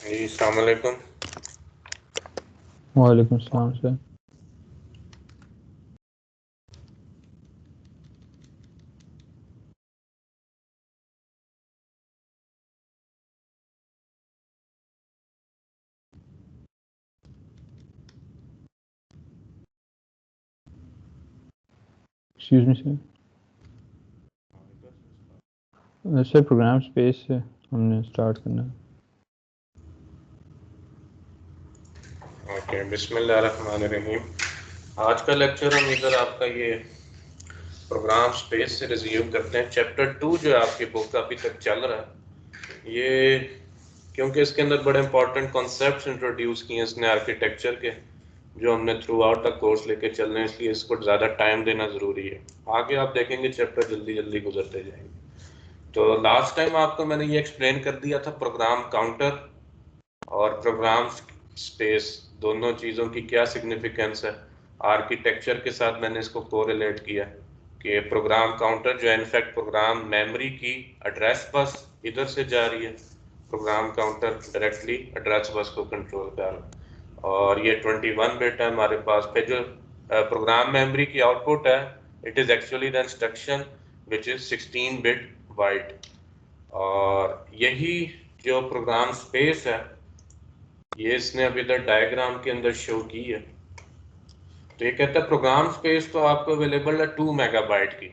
जी अस्सलाम वालेकुम। वालेकुम सलाम sir. Excuse me sir. Sir program space से हमने स्टार्ट करना है। ओके, बिस्मिल्लाहिर्रहमानिर्रहीम। आज का लेक्चर हम इधर आपका ये प्रोग्राम स्पेस से रिज्यूम करते हैं। चैप्टर 2 जो है आपकी बुक का अभी तक चल रहा है, ये क्योंकि इसके अंदर बड़े इंपॉर्टेंट कॉन्सेप्ट्स इंट्रोड्यूस किए हैं इसने आर्किटेक्चर के, जो हमने थ्रू आउट द कोर्स लेके चल रहे हैं, इसलिए इसको ज़्यादा टाइम देना ज़रूरी है। आगे आप देखेंगे चैप्टर जल्दी जल्दी गुजरते जाएंगे। तो लास्ट टाइम आपको मैंने ये एक्सप्लेन कर दिया था प्रोग्राम काउंटर और प्रोग्राम स्पेस दोनों चीज़ों की क्या सिग्निफिकेंस है। आर्किटेक्चर के साथ मैंने इसको कोरिलेट किया कि प्रोग्राम काउंटर जो है इनफैक्ट प्रोग्राम मेमोरी की एड्रेस बस इधर से जा रही है, program counter directly address bus को कंट्रोल कर रहा है। और ये 21 बिट है हमारे पास। फिर जो प्रोग्राम मेमोरी की आउटपुट है, it is actually the instruction which is 16 bit wide. और यही जो प्रोग्राम स्पेस है, ये इसने अभी तक डायग्राम के अंदर शो की है। तो ये कहता है प्रोग्राम स्पेस तो आपको अवेलेबल है 2 मेगाबाइट की,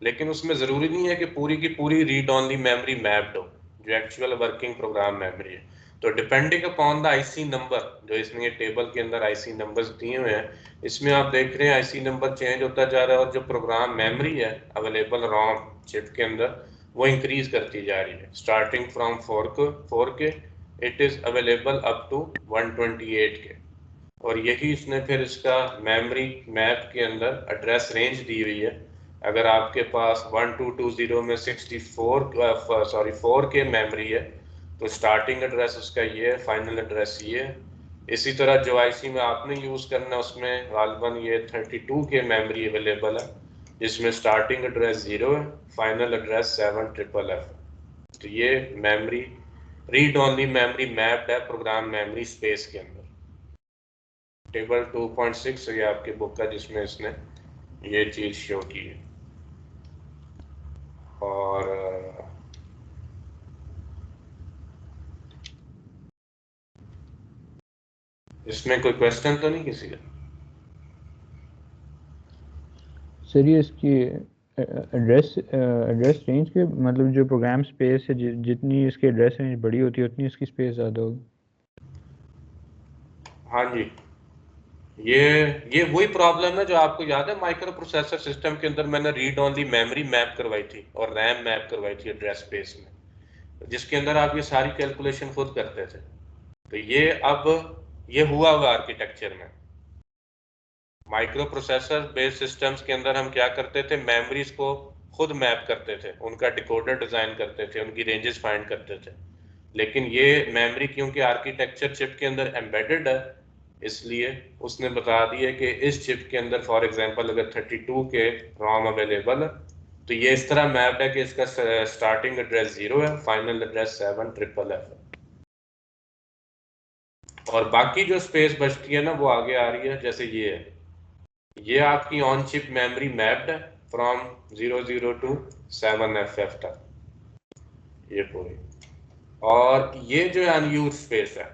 लेकिन उसमें ज़रूरी नहीं है कि पूरी की पूरी रीड ऑनली मेमोरी मैप्ड हो, जो एक्चुअल वर्किंग प्रोग्राम मेमोरी है। तो depending upon the IC number, जो इसमें ये टेबल के अंदर आईसी नंबर्स दिए हुए हैं, इसमें आप देख रहे हैं आईसी नंबर चेंज होता जा रहा है और जो प्रोग्राम मेमोरी है अवेलेबल रोम चिप के अंदर, वो इंक्रीज करती जा रही है। Starting from 4K it is available up to 128K। और यही इसने फिर इसका मेमोरी मैप के अंदर एड्रेस रेंज दी हुई है। अगर आपके पास 1220 में 4K मेमोरी है, तो स्टार्टिंग एड्रेस उसका ये है, फाइनल एड्रेस ये है। इसी तरह जो आईसी में आपने यूज़ करना है उसमें गालबन ये 32K मेमोरी अवेलेबल है, जिसमें स्टार्टिंग एड्रेस 0 है, फाइनल एड्रेस 7FFF। तो ये memory read only memory mapped है प्रोग्राम मेमोरी स्पेस के अंदर। टेबल 2.6 ये आपकी बुक का, जिसमें इसने ये चीज़ शो की है। और इसमें कोई क्वेश्चन तो नहीं किसी का? सर ये इसकी एड्रेस रेंज के मतलब जो प्रोग्राम स्पेस है जितनी इसकी एड्रेस रेंज बड़ी होती है उतनी इसकी स्पेस ज़्यादा होगी। हाँ जी, ये वही प्रॉब्लम है जो आपको याद है माइक्रो प्रोसेसर सिस्टम के अंदर मैंने रीड ओनली मेमोरी मैप करवाई थी और रैम मैप करवाई थी एड्रेस स्पेस में, जिसके अंदर आप ये सारी कैलकुलेशन खुद करते थे। तो ये अब ये हुआ आर्किटेक्चर में माइक्रो प्रोसेसर बेस्ड सिस्टम्स के अंदर हम क्या करते थे, मेमोरीज को खुद मैप करते थे, उनका डिकोडर डिजाइन करते थे, उनकी रेंजेस फाइंड करते थे। लेकिन ये मेमोरी क्योंकि आर्किटेक्चर चिप के अंदर एम्बेडेड है, इसलिए उसने बता दिया कि इस चिप के अंदर फॉर एग्जांपल अगर 32 के रोम अवेलेबल है, तो ये इस तरह मैप्ड है कि इसका स्टार्टिंग एड्रेस 0 है, फाइनल एड्रेस 7FFF है। और बाकी जो स्पेस बचती है ना, वो आगे आ रही है। जैसे ये है, ये आपकी ऑन चिप मेमोरी मैप्ड है फ्रॉम 00 टू 7FF तक, ये पूरी। और ये जो अनयूज स्पेस है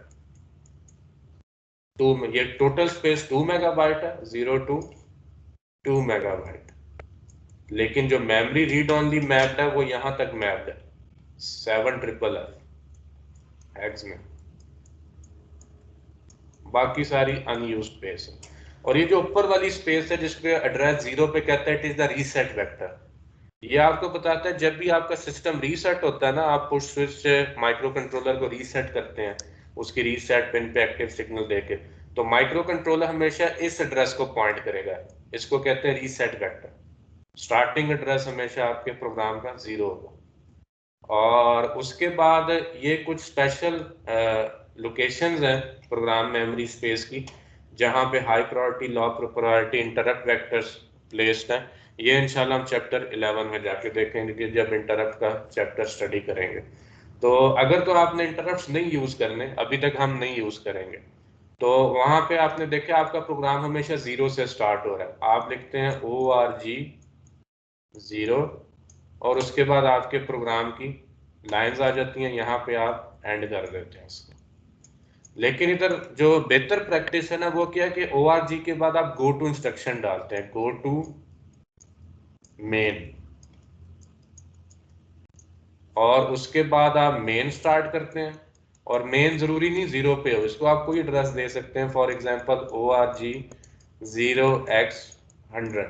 ये टोटल स्पेस 2 मेगाबाइट है, 0 टू 2 मेगाबाइट। लेकिन जो मेमोरी रीड ऑनली मैप्ड है वो यहां तक मैप्ड है 7FFF हेक्स में, बाकी सारी अनयूज स्पेस है। और ये जो ऊपर वाली स्पेस है जिसपे एड्रेस 0 पे कहता है it is the reset vector, ये आपको बताता है जब भी आपका सिस्टम रीसेट होता है ना, आप पुश स्विच से माइक्रो कंट्रोलर को रीसेट करते हैं, उसकी रीसेट पिन पे एक्टिव सिग्नल देके, तो माइक्रो कंट्रोलर हमेशा इस एड्रेस को पॉइंट करेगा, इसको कहते हैं रीसेट वेक्टर। स्टार्टिंग एड्रेस हमेशा आपके प्रोग्राम का 0 होगा। और उसके बाद ये कुछ स्पेशल लोकेशंस हैं प्रोग्राम मेमोरी स्पेस की, जहां पे high priority, low priority, interrupt vectors placed हैं। ये इंशाल्लाह हम चैप्टर 11 में जाके देखेंगे कि जब इंटरप्ट का चैप्टर स्टडी करेंगे। तो अगर तो आपने इंटरप्ट्स नहीं यूज करने, अभी तक हम नहीं यूज करेंगे, तो वहां पे आपने देखा आपका प्रोग्राम हमेशा 0 से स्टार्ट हो रहा है। आप लिखते हैं ORG 0 और उसके बाद आपके प्रोग्राम की लाइंस आ जाती हैं, यहाँ पे आप एंड कर देते हैं इसको। लेकिन इधर जो बेहतर प्रैक्टिस है ना वो क्या है कि ORG के बाद आप गो टू इंस्ट्रक्शन डालते हैं, गो टू मेन, और उसके बाद आप मेन स्टार्ट करते हैं। और मेन जरूरी नहीं 0 पे हो, इसको आप कोई एड्रेस दे सकते हैं, फॉर एग्जांपल ORG 0x100,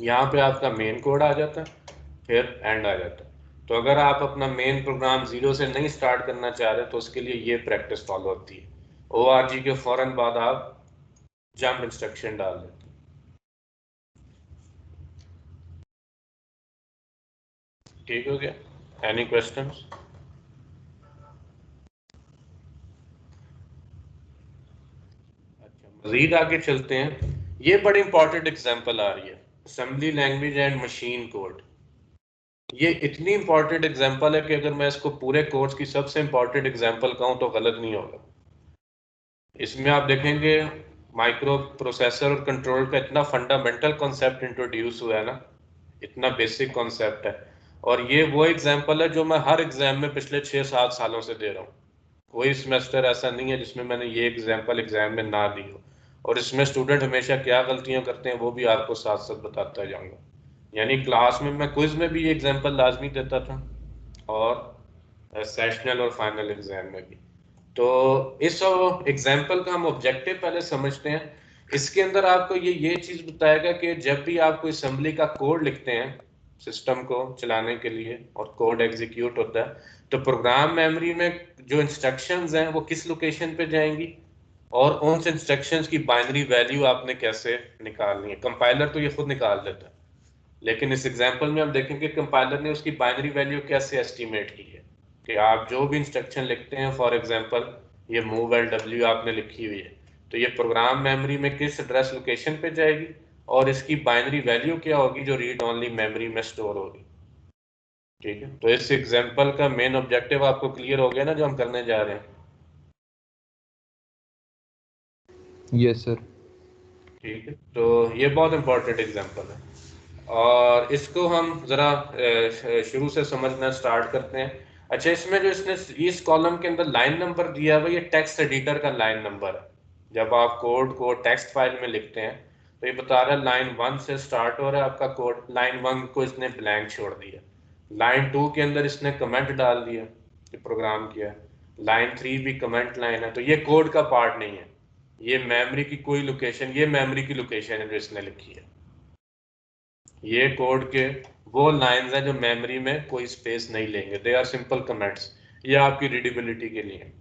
यहाँ पे आपका मेन कोड आ जाता है, फिर एंड आ जाता है। तो अगर आप अपना मेन प्रोग्राम 0 से नहीं स्टार्ट करना चाह रहे तो उसके लिए ये प्रैक्टिस फॉलो होती है, ORG के फौरन बाद आप जंप इंस्ट्रक्शन डाल देते हैं। ठीक हो गया? Any questions? अच्छा, मजीद आगे चलते हैं। ये बड़ी इंपॉर्टेंट एग्जांपल आ रही है, assembly language and machine code. ये इतनी इंपॉर्टेंट एग्जांपल है कि अगर मैं इसको पूरे कोर्स की सबसे इंपॉर्टेंट एग्जांपल कहूँ तो गलत नहीं होगा। इसमें आप देखेंगे माइक्रो प्रोसेसर और कंट्रोल का इतना फंडामेंटल कॉन्सेप्ट इंट्रोड्यूस हुआ है ना, इतना बेसिक कॉन्सेप्ट है। और ये वो एग्जांपल है जो मैं हर एग्जाम में पिछले 6-7 सालों से दे रहा हूँ। कोई सेमेस्टर ऐसा नहीं है जिसमें मैंने ये एग्जाम्पल एग्जाम में ना दी हो। और इसमें स्टूडेंट हमेशा क्या गलतियां करते हैं वो भी आपको साथ साथ बताता जाऊंगा। यानी क्लास में मैं क्विज में भी ये एग्जाम्पल लाजमी देता था, और सेशनल और फाइनल एग्जाम में भी। तो इस एग्जाम्पल का हम ऑब्जेक्टिव पहले समझते हैं। इसके अंदर आपको ये चीज बताएगा कि जब भी आप कोई असेंबली का कोड लिखते हैं सिस्टम को चलाने के लिए और कोड एग्जीक्यूट होता है, तो प्रोग्राम मेमोरी में जो इंस्ट्रक्शंस हैं वो किस लोकेशन पे जाएंगी, और उन इंस्ट्रक्शंस की बाइनरी वैल्यू आपने कैसे निकालनी है। कंपाइलर तो ये खुद निकाल देता है, लेकिन इस एग्जांपल में हम देखेंगे कंपाइलर ने उसकी बाइनरी वैल्यू कैसे एस्टिमेट की है। कि आप जो भी इंस्ट्रक्शन लिखते हैं, फॉर एग्जांपल ये मूव LW आपने लिखी हुई है, तो ये प्रोग्राम मेमोरी में किस एड्रेस लोकेशन पे जाएगी और इसकी बाइनरी वैल्यू क्या होगी जो रीड ओनली मेमोरी में स्टोर होगी। ठीक है, तो इस एग्जांपल का मेन ऑब्जेक्टिव आपको क्लियर हो गया ना जो हम करने जा रहे हैं? Yes sir. ठीक है, तो ये बहुत इंपॉर्टेंट एग्जांपल है और इसको हम ज़रा शुरू से समझना स्टार्ट करते हैं। अच्छा, इसमें जो इसने इस कॉलम के अंदर लाइन नंबर दिया हुआ ये टेक्स्ट एडिटर का लाइन नंबर है। जब आप कोड को टेक्स्ट फाइल में लिखते हैं तो ये बता रहा है लाइन 1 से स्टार्ट हो रहा है आपका कोड, लाइन 1 को इसने ब्लैंक छोड़ दिया, लाइन 2 के अंदर इसने कमेंट डाल दिया कि प्रोग्राम किया, लाइन 3 भी कमेंट लाइन है, तो ये कोड का पार्ट नहीं है, ये मेमोरी की कोई लोकेशन, ये मेमोरी की लोकेशन है जो इसने लिखी है। ये कोड के वो लाइंस हैं जो मेमोरी में कोई स्पेस नहीं लेंगे, दे आर सिंपल कमेंट्स, ये आपकी रीडेबिलिटी के लिए।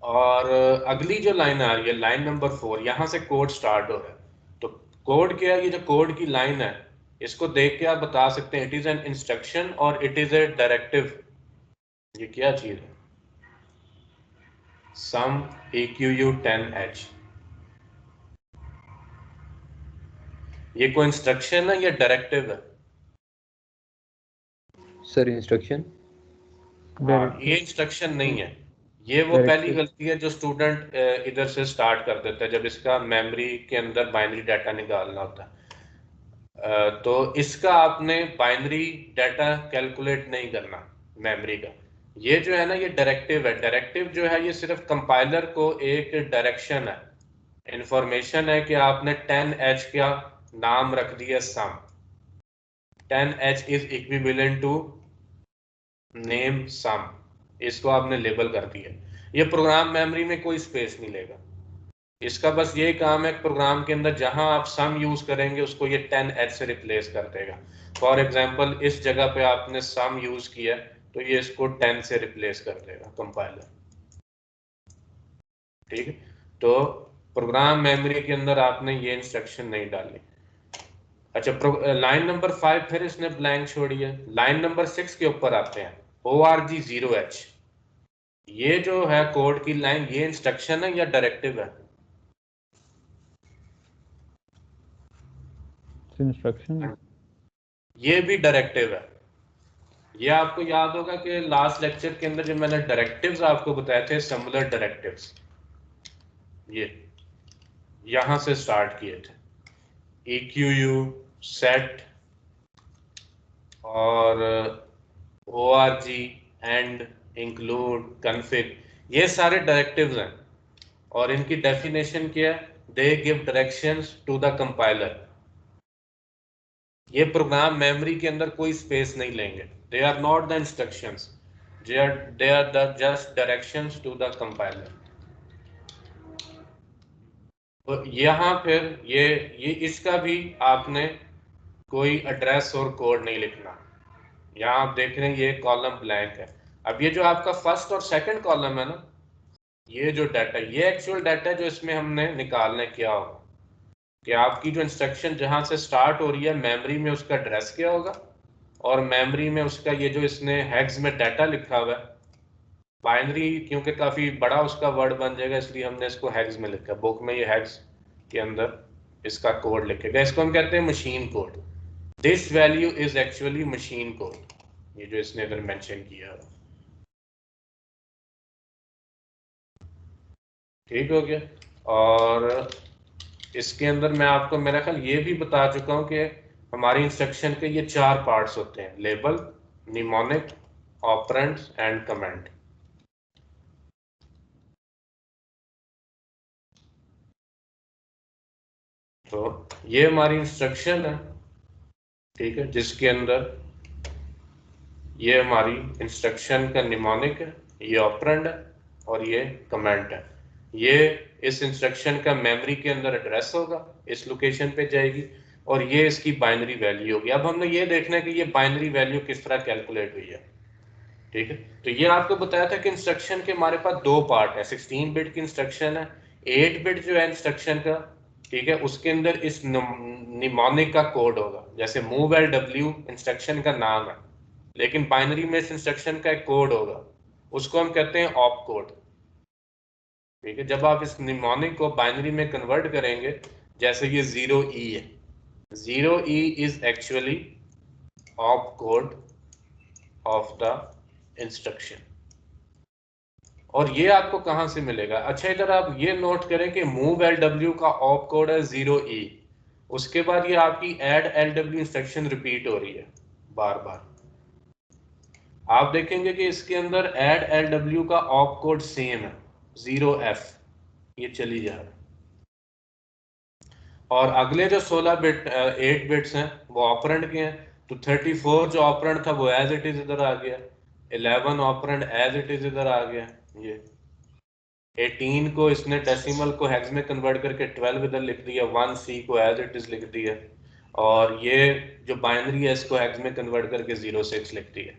और अगली जो लाइन आ रही है लाइन नंबर 4, यहां से कोड स्टार्ट हो रहा है। तो कोड क्या है? ये जो कोड की लाइन है इसको देख के आप बता सकते हैं इट इज एन इंस्ट्रक्शन और इट इज ए डायरेक्टिव। ये क्या चीज है? सम EQU 10H, ये कोई इंस्ट्रक्शन है या डायरेक्टिव है? Sir instruction. हाँ, ये इंस्ट्रक्शन नहीं है। ये वो पहली गलती है जो स्टूडेंट इधर से स्टार्ट कर देता है जब इसका मेमोरी के अंदर बाइनरी डाटा निकालना होता है। तो इसका आपने बाइनरी डाटा कैलकुलेट नहीं करना मेमोरी का। ये जो है ना ये डायरेक्टिव है। डायरेक्टिव जो है ये सिर्फ कंपाइलर को एक डायरेक्शन है, इंफॉर्मेशन है कि आपने 10H का नाम रख दिया sum, 10H is equivalent to name sum, इसको आपने लेबल कर दिया। ये प्रोग्राम मेमोरी में कोई स्पेस नहीं लेगा, इसका बस यही काम है प्रोग्राम के अंदर जहां आप सम यूज करेंगे उसको ये 10H से रिप्लेस कर देगा। फॉर एग्जांपल इस जगह पे आपने सम यूज किया तो ये इसको 10 से रिप्लेस कर देगा कंपाइलर। ठीक है, तो प्रोग्राम मेमोरी के अंदर आपने ये इंस्ट्रक्शन नहीं डाली। अच्छा, लाइन नंबर 5 फिर इसने ब्लैंक छोड़ी है। लाइन नंबर 6 के ऊपर आते हैं, ORG 0H, ये जो है कोड की लाइन ये इंस्ट्रक्शन है या डायरेक्टिव है? इंस्ट्रक्शन। ये भी डायरेक्टिव है। ये आपको याद होगा कि लास्ट लेक्चर के अंदर जब मैंने डायरेक्टिव्स आपको बताए थे, सिमिलर डायरेक्टिव्स, ये यहां से स्टार्ट किए थे, EQU, सेट और ORG, एंड, इंक्लूड, कन्फिग, ये सारे डायरेक्टिव्स हैं और इनकी डेफिनेशन क्या है? They give directions to the compiler. ये प्रोग्राम मेमोरी के अंदर कोई स्पेस नहीं लेंगे, they are not the instructions, they are the just directions to the compiler. तो यहाँ फिर ये इसका भी आपने कोई एड्रेस और कोड नहीं लिखना। यहाँ आप देख रहे हैं ये कॉलम ब्लैंक है। अब ये जो आपका फर्स्ट और सेकंड कॉलम है ना, ये जो डाटा, ये एक्चुअल डाटा जो इसमें हमने निकालने क्या होगा कि आपकी जो इंस्ट्रक्शन जहां से स्टार्ट हो रही है मेमोरी में उसका एड्रेस क्या होगा, और मेमोरी में उसका ये जो इसने हेक्स में डाटा लिखा हुआ है, बाइनरी क्योंकि काफ़ी बड़ा उसका वर्ड बन जाएगा इसलिए हमने इसको हेक्स में लिखा। बुक में ये हेक्स के अंदर इसका कोड लिखेगा, इसको हम कहते हैं machine code. This value is actually machine code, ये जो इसने इधर मेंशन किया है। ठीक हो गया। और इसके अंदर मैं आपको मेरा ख्याल ये भी बता चुका हूं कि हमारी इंस्ट्रक्शन के ये 4 पार्ट्स होते हैं, label, mnemonic, operands and comment. तो ये हमारी इंस्ट्रक्शन है, ठीक है, जिसके अंदर ये हमारी इंस्ट्रक्शन का निमोनिक है, ये ऑपरेंड है और ये कमेंट है। ये इस इंस्ट्रक्शन का मेमोरी के अंदर एड्रेस होगा, इस लोकेशन पे जाएगी, और ये इसकी बाइनरी वैल्यू होगी। अब हमने ये देखना है कि ये बाइनरी वैल्यू किस तरह कैलकुलेट हुई है, ठीक है। तो ये आपको बताया था कि इंस्ट्रक्शन के हमारे पास 2 पार्ट है, 16 बिट की इंस्ट्रक्शन है, 8 बिट जो है इंस्ट्रक्शन का, ठीक है, उसके अंदर इस निमोनिक का कोड होगा। जैसे मूव LW इंस्ट्रक्शन का नाम है, लेकिन बाइनरी में इस इंस्ट्रक्शन का एक कोड होगा, उसको हम कहते हैं ऑप कोड, ठीक है। जब आप इस निमोनिक को बाइनरी में कन्वर्ट करेंगे, जैसे ये 0E है, 0E is actually op code of the instruction. और ये आपको कहां से मिलेगा? अच्छा, इधर आप ये नोट करें कि मूव LW का ऑप कोड है 0E, उसके बाद ये आपकी ऐड LW इंस्ट्रक्शन रिपीट हो रही है बार बार। आप देखेंगे कि इसके अंदर ऐड LW का ऑप कोड सेम है, 0F, ये चली जा रहा है। और अगले जो 16 बिट 8 बिट्स हैं वो ऑपरेंड के हैं, तो 34 जो ऑपरेंड था वो एज इट इज इधर आ गया, 11 ऑपरेंड एज इट इज इधर आ गया, ये 18 को इसने डेसिमल को हेक्स में कन्वर्ट करके 12 इधर लिख दिया, 1C को एज इट इज लिख दिया, और ये जो बाइनरी है इसको हेक्स में कन्वर्ट करके 06 लिख दिया।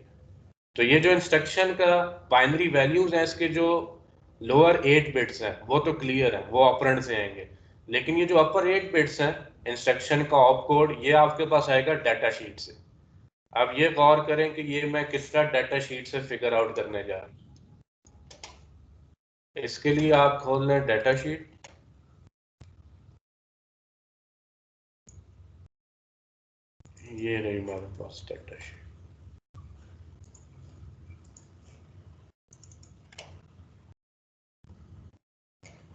तो ये जो इंस्ट्रक्शन का बाइनरी वैल्यूज हैं इसके जो लोअर 8 बिट्स हैं वो तो क्लियर है, वो ऑपरेंड से आएंगे, लेकिन ये जो अपर 8 बिट्स हैं इंस्ट्रक्शन का ऑप कोड, ये आपके पास आएगा डाटा शीट से। अब ये गौर करें कि ये मैं किस तरह डाटा शीट से फिगर आउट करने जा रहा हूं। इसके लिए आप खोल लें डाटा शीट, ये रही हमारे पास डाटा शीट।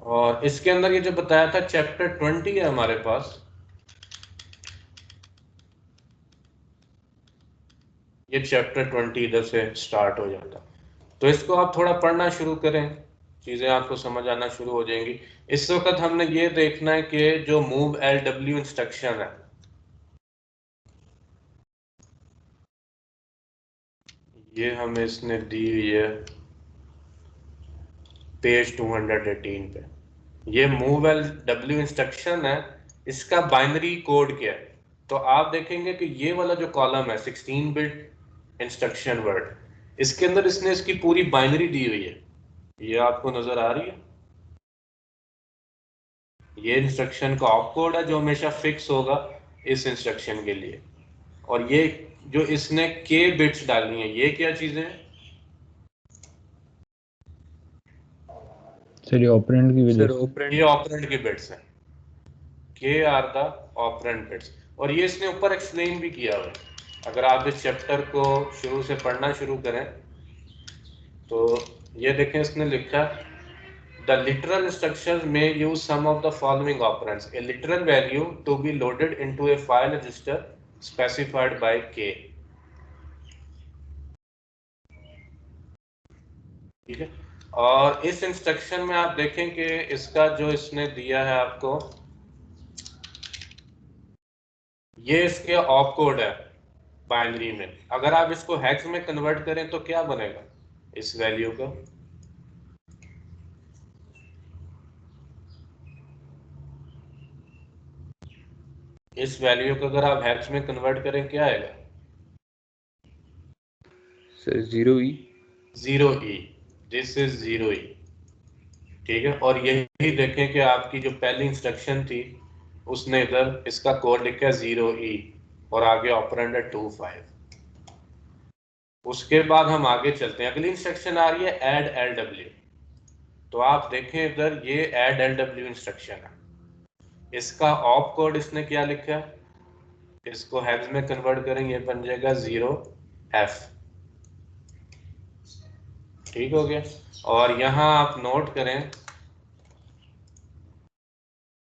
और इसके अंदर ये जो बताया था चैप्टर 20 है हमारे पास, ये चैप्टर 20 इधर से स्टार्ट हो जाता। तो इसको आप थोड़ा पढ़ना शुरू करें, चीजें आपको समझ आना शुरू हो जाएंगी। इस वक्त हमने ये देखना है कि जो मूव LW इंस्ट्रक्शन है, ये हमें इसने दी हुई है पेज 218 पे। ये मूव LW इंस्ट्रक्शन है, इसका बाइनरी कोड क्या है? तो आप देखेंगे कि ये वाला जो कॉलम है 16 बिट इंस्ट्रक्शन वर्ड, इसके अंदर इसने इसकी पूरी बाइनरी दी हुई है, ये आपको नजर आ रही है। ये इंस्ट्रक्शन का ऑप कोड है जो हमेशा फिक्स होगा इस इंस्ट्रक्शन के लिए, और ये जो इसने के बिट्स डालनी है, ये क्या चीजें हैं सर? ये ऑपरेंड की वजह से, ये ऑपरेंड के बिट्स हैं, के आर द ऑपरेंड बिट्स। और ये इसने ऊपर एक्सप्लेन भी किया हुआ है अगर आप इस चैप्टर को शुरू से पढ़ना शुरू करें तो ये देखें, इसने लिखा the literal instructions may use some of the following operands. A literal value to be loaded into a file register specified by K. ठीक है, और इस इंस्ट्रक्शन में आप देखें कि इसका जो इसने दिया है आपको, ये इसके ऑप कोड है बाइनरी में। अगर आप इसको हेक्स में कन्वर्ट करें तो क्या बनेगा इस वैल्यू को? इस वैल्यू को अगर आप हेक्स में कन्वर्ट करें क्या आएगा? Sir 0E। 0E, this is 0E। ठीक है, और यही देखें कि आपकी जो पहली इंस्ट्रक्शन थी उसने इधर इसका कोड लिखा 0E और आगे ऑपरेंड है 25। उसके बाद हम आगे चलते हैं, अगली इंस्ट्रक्शन आ रही है ऐड LW। तो आप देखें इधर ये ऐड LW इंस्ट्रक्शन है, इसका ऑप कोड इसने क्या लिखा है, इसको हेक्स में कन्वर्ट करें ये बन जाएगा 0F। ठीक हो गया, और यहां आप नोट करें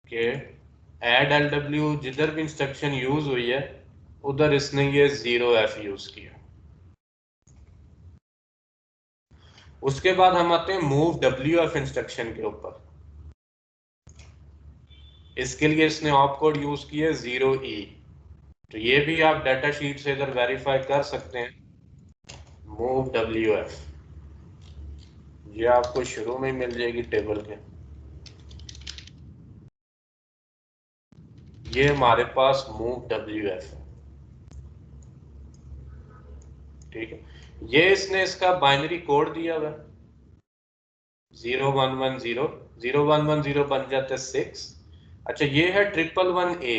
कि ऐड LW जिधर भी इंस्ट्रक्शन यूज हुई है उधर इसने ये 0F यूज किया। उसके बाद हम आते हैं मूव WF इंस्ट्रक्शन के ऊपर। इसके लिए इसने ऑप कोड यूज किया 0E। तो ये भी आप डाटा शीट से इधर वेरीफाई कर सकते हैं। मूव WF ये आपको शुरू में ही मिल जाएगी टेबल के। ये हमारे पास मूव WF है। ठीक है, ये इसने इसका बाइनरी कोड दिया हुआ 0110 0110 बन जाता है 6। अच्छा, ये है 111A।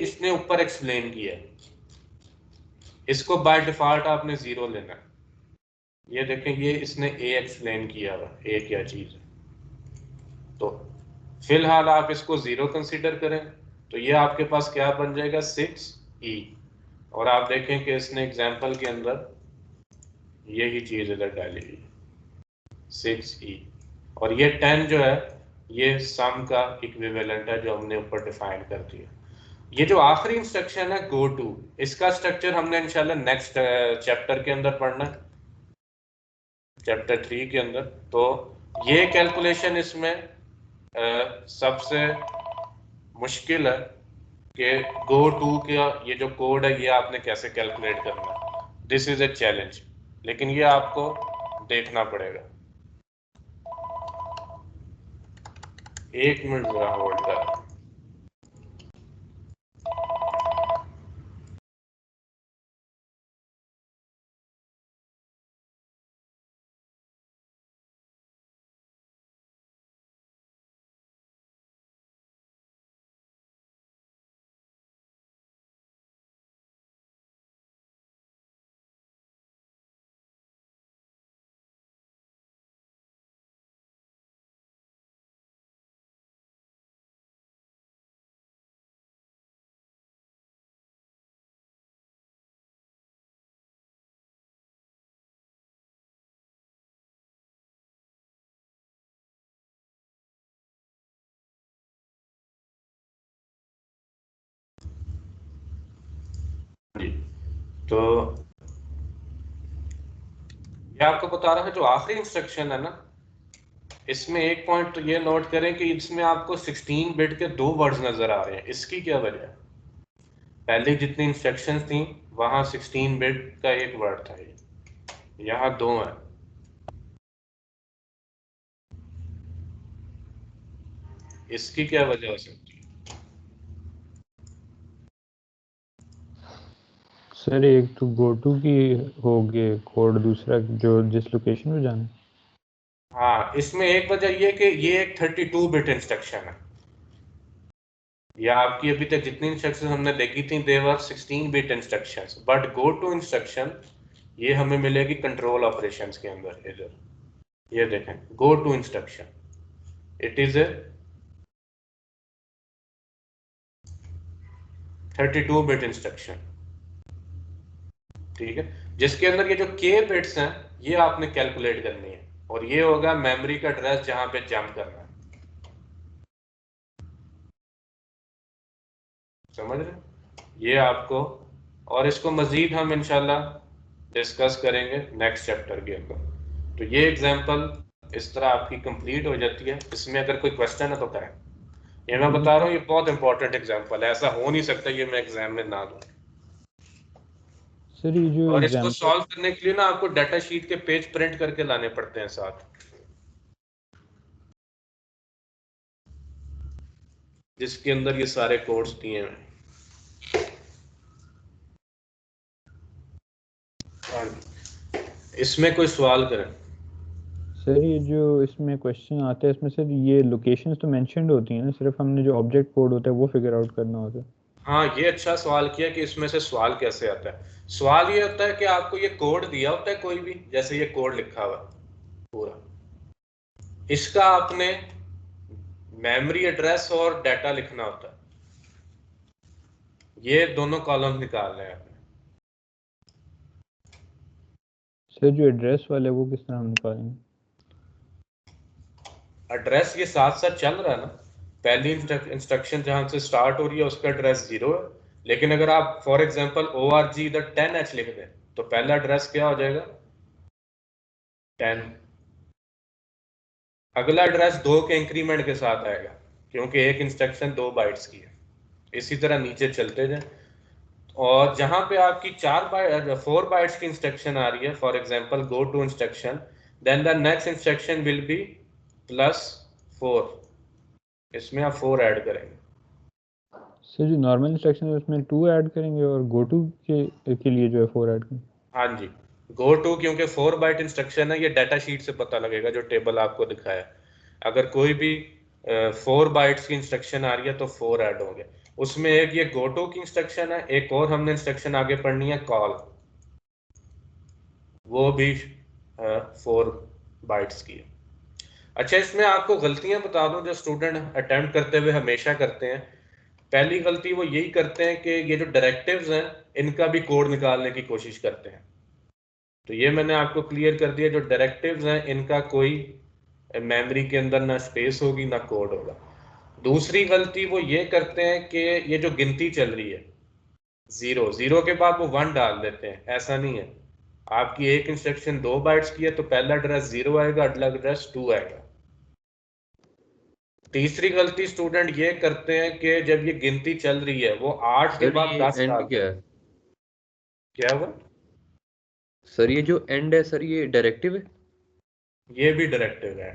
इसने ऊपर एक्सप्लेन किया, इसको बाय डिफॉल्ट आपने 0 लेना है। ये देखें, ये इसने ए एक्सप्लेन किया हुआ, ए क्या चीज है। तो फिलहाल आप इसको 0 कंसीडर करें तो ये आपके पास क्या बन जाएगा 6E। और आप देखें कि इसने एग्जाम्पल के अंदर यही चीज इधर डाली हुई 6E। और ये 10 जो है ये सम का इक्विवेलेंट है जो हमने ऊपर डिफाइन कर दिया। ये जो आखिरी इंस्ट्रक्शन है गो टू, इसका स्ट्रक्चर हमने इंशाल्लाह नेक्स्ट चैप्टर के अंदर पढ़ना है, चैप्टर 3 के अंदर। तो ये कैलकुलेशन इसमें सबसे मुश्किल है कि गो टू का ये जो कोड है ये आपने कैसे कैलकुलेट करना है। दिस इज ए चैलेंज, लेकिन ये आपको देखना पड़ेगा। 1 मिनट जरा होल्ड कर। तो ये आपको बता रहा है जो आखिरी इंस्ट्रक्शन है ना, इसमें एक पॉइंट तो ये नोट करें कि इसमें आपको 16 बिट के 2 वर्ड्स नजर आ रहे हैं। इसकी क्या वजह है? पहले जितनी इंस्ट्रक्शंस थी वहां 16 बिट का एक वर्ड था, यहाँ 2 है। इसकी क्या वजह हो सकती है? सर एक तो गो टू की हो गए कोड, दूसरा जो जिस लोकेशन पे जाना है। हाँ, इसमें एक वजह ये कि ये एक 32 बिट इंस्ट्रक्शन है। या आपकी अभी तक जितनी इंस्ट्रक्शन हमने देखी थी they were 16 bit instructions, but go to instruction ये हमें मिलेगी कंट्रोल ऑपरेशंस के अंदर। इधर ये देखें, go to instruction it is a 32 bit instruction. ठीक है, जिसके अंदर ये जो k बिट्स हैं ये आपने कैलकुलेट करनी है, और ये होगा मेमोरी का एड्रेस जहां पे जंप करना है। समझ रहे ये आपको, और इसको मजीद हम इंशाल्लाह डिस्कस करेंगे नेक्स्ट चैप्टर के अंदर। तो ये एग्जांपल इस तरह आपकी कंप्लीट हो जाती है। इसमें अगर कोई क्वेश्चन है तो करें। ये मैं बता रहा हूँ, ये बहुत इंपॉर्टेंट एग्जांपल है, ऐसा हो नहीं सकता ये मैं एग्जाम में ना दूं। सर ये जो और इसको एग्जाम्पल, सॉल्व करने के लिए ना आपको डाटा शीट के पेज प्रिंट करके लाने पड़ते हैं साथ, जिसके अंदर ये सारे कोड्स दिए हैं। इसमें कोई सवाल करें। सर ये जो इसमें क्वेश्चन आते हैं इसमें सर ये लोकेशंस तो मेंशन्ड होती हैं ना, सिर्फ हमने जो ऑब्जेक्ट कोड होता है वो फिगर आउट करना होता है। हाँ, ये अच्छा सवाल किया कि इसमें से सवाल कैसे आता है। सवाल ये होता है कि आपको ये कोड दिया होता है कोई भी, जैसे ये कोड लिखा हुआ है पूरा, इसका आपने मेमोरी एड्रेस और डाटा लिखना होता है। ये दोनों कॉलम निकालने हैं आपने। सर जो एड्रेस वाला है वो किस तरह हम निकालेंगे? एड्रेस ये साथ साथ चल रहा है ना, पहली इंस्ट्रक्शन जहां से स्टार्ट हो रही है उसका एड्रेस 0 है, लेकिन अगर आप फॉर एग्जांपल org इधर 10h लिख दें तो पहला एड्रेस क्या हो जाएगा 10। अगला एड्रेस 2 के इंक्रीमेंट के साथ आएगा क्योंकि एक इंस्ट्रक्शन 2 बाइट्स की है। इसी तरह नीचे चलते जाए, और जहां पे आपकी 4 बाइट्स की इंस्ट्रक्शन आ रही है, for example go to instruction, then the next instruction will be +4, इसमें आप 4 ऐड करेंगे। सर जो नॉर्मल इंस्ट्रक्शन है उसमें 2 ऐड करेंगे और गो टू के लिए जो है 4 ऐड करेंगे। हाँ जी, गो टू क्योंकि 4 बाइट इंस्ट्रक्शन है, ये डाटा शीट से पता लगेगा जो टेबल आपको दिखाया है। अगर कोई भी 4 बाइट्स की इंस्ट्रक्शन आ रही है तो 4 ऐड होंगे। उसमें एक ये गो टू की इंस्ट्रक्शन है, एक और हमने इंस्ट्रक्शन आगे पढ़नी है कॉल, वो भी 4 बाइट्स की है। अच्छा, इसमें आपको गलतियां बता दूं जो स्टूडेंट अटेम्प्ट करते हुए हमेशा करते हैं। पहली गलती वो यही करते हैं कि ये जो डायरेक्टिव्स हैं इनका भी कोड निकालने की कोशिश करते हैं। तो ये मैंने आपको क्लियर कर दिया, जो डायरेक्टिव्स हैं इनका कोई मेमोरी के अंदर ना स्पेस होगी ना कोड होगा। दूसरी गलती वो ये करते हैं कि ये जो गिनती चल रही है 0 के बाद वो 1 डाल देते हैं, ऐसा नहीं है। आपकी एक इंस्ट्रक्शन 2 बाइट्स की है तो पहला एड्रेस 0 आएगा, अगला एड्रेस 2 आएगा। तीसरी गलती स्टूडेंट ये करते हैं कि जब ये गिनती चल रही है वो 8 के सर बाद ये 10 एंड डालते क्या हैं। है? क्या हुआ? सर ये जो एंड है सर ये डायरेक्टिव है? ये भी डायरेक्टिव है।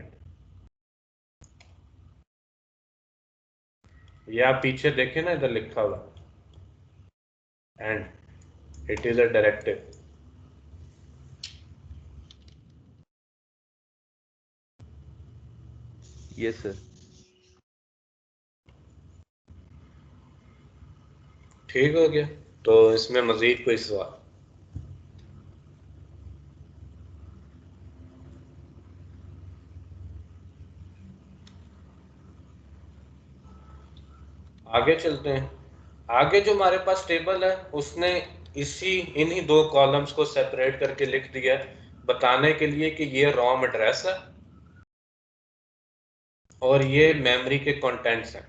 ये आप पीछे देखें ना, इधर लिखा हुआ and it is a directive. Yes sir. ठीक हो गया? तो इसमें मजीद कोई सवाल? आगे चलते हैं। आगे जो हमारे पास टेबल है उसने इन्हीं 2 कॉलम्स को सेपरेट करके लिख दिया है, बताने के लिए कि ये रॉम एड्रेस है और ये मेमोरी के कंटेंट्स हैं।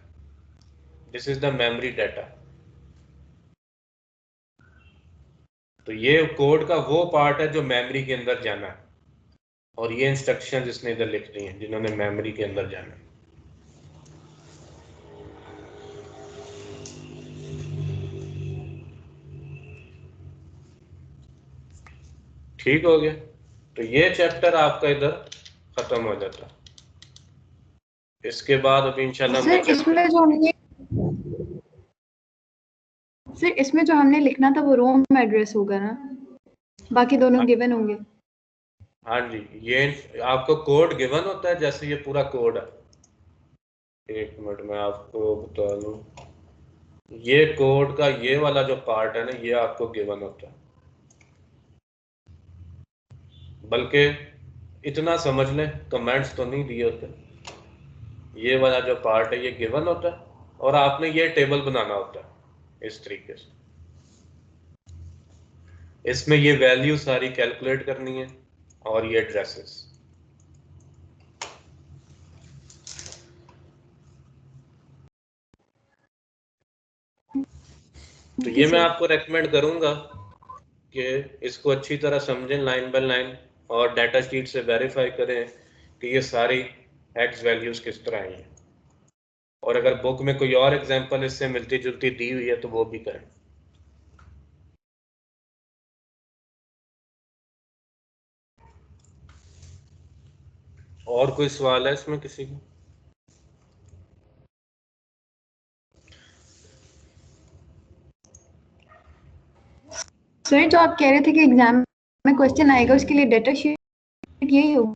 This is the memory data. तो ये कोड का वो पार्ट है जो मेमोरी के अंदर जाना है, और ये इंस्ट्रक्शन इसने इधर लिख दी हैं जिन्होंने मेमोरी के अंदर जाना है। ठीक हो गया? तो ये चैप्टर आपका इधर खत्म हो जाता है। इसके बाद अभी इंशाल्लाह सर इसमें जो हमने लिखना था वो रोम एड्रेस होगा ना, बाकी दोनों गिवन होंगे। हाँ जी, ये आपको कोड गिवन होता है, जैसे ये पूरा कोड है। एक मिनट में आपको बता दूं, ये कोड का ये वाला जो पार्ट है ना ये आपको गिवन होता है। बल्कि इतना समझ लें, कमेंट्स तो नहीं दिए होते, ये वाला जो पार्ट है ये गिवन होता है और आपने ये टेबल बनाना होता है इस तरीके से। इसमें ये वैल्यू सारी कैलकुलेट करनी है और ये एड्रेसेस। तो ये मैं आपको रेकमेंड करूंगा कि इसको अच्छी तरह समझें लाइन बाय लाइन और डाटा शीट से वेरीफाई करें कि ये सारी एक्स वैल्यूज किस तरह आई हैं, और अगर बुक में कोई और एग्जांपल इससे मिलती जुलती दी हुई है तो वो भी करें। और कोई सवाल है इसमें किसी को? सर जो आप कह रहे थे कि एग्जाम में क्वेश्चन आएगा उसके लिए डेटा शीट यही होगा?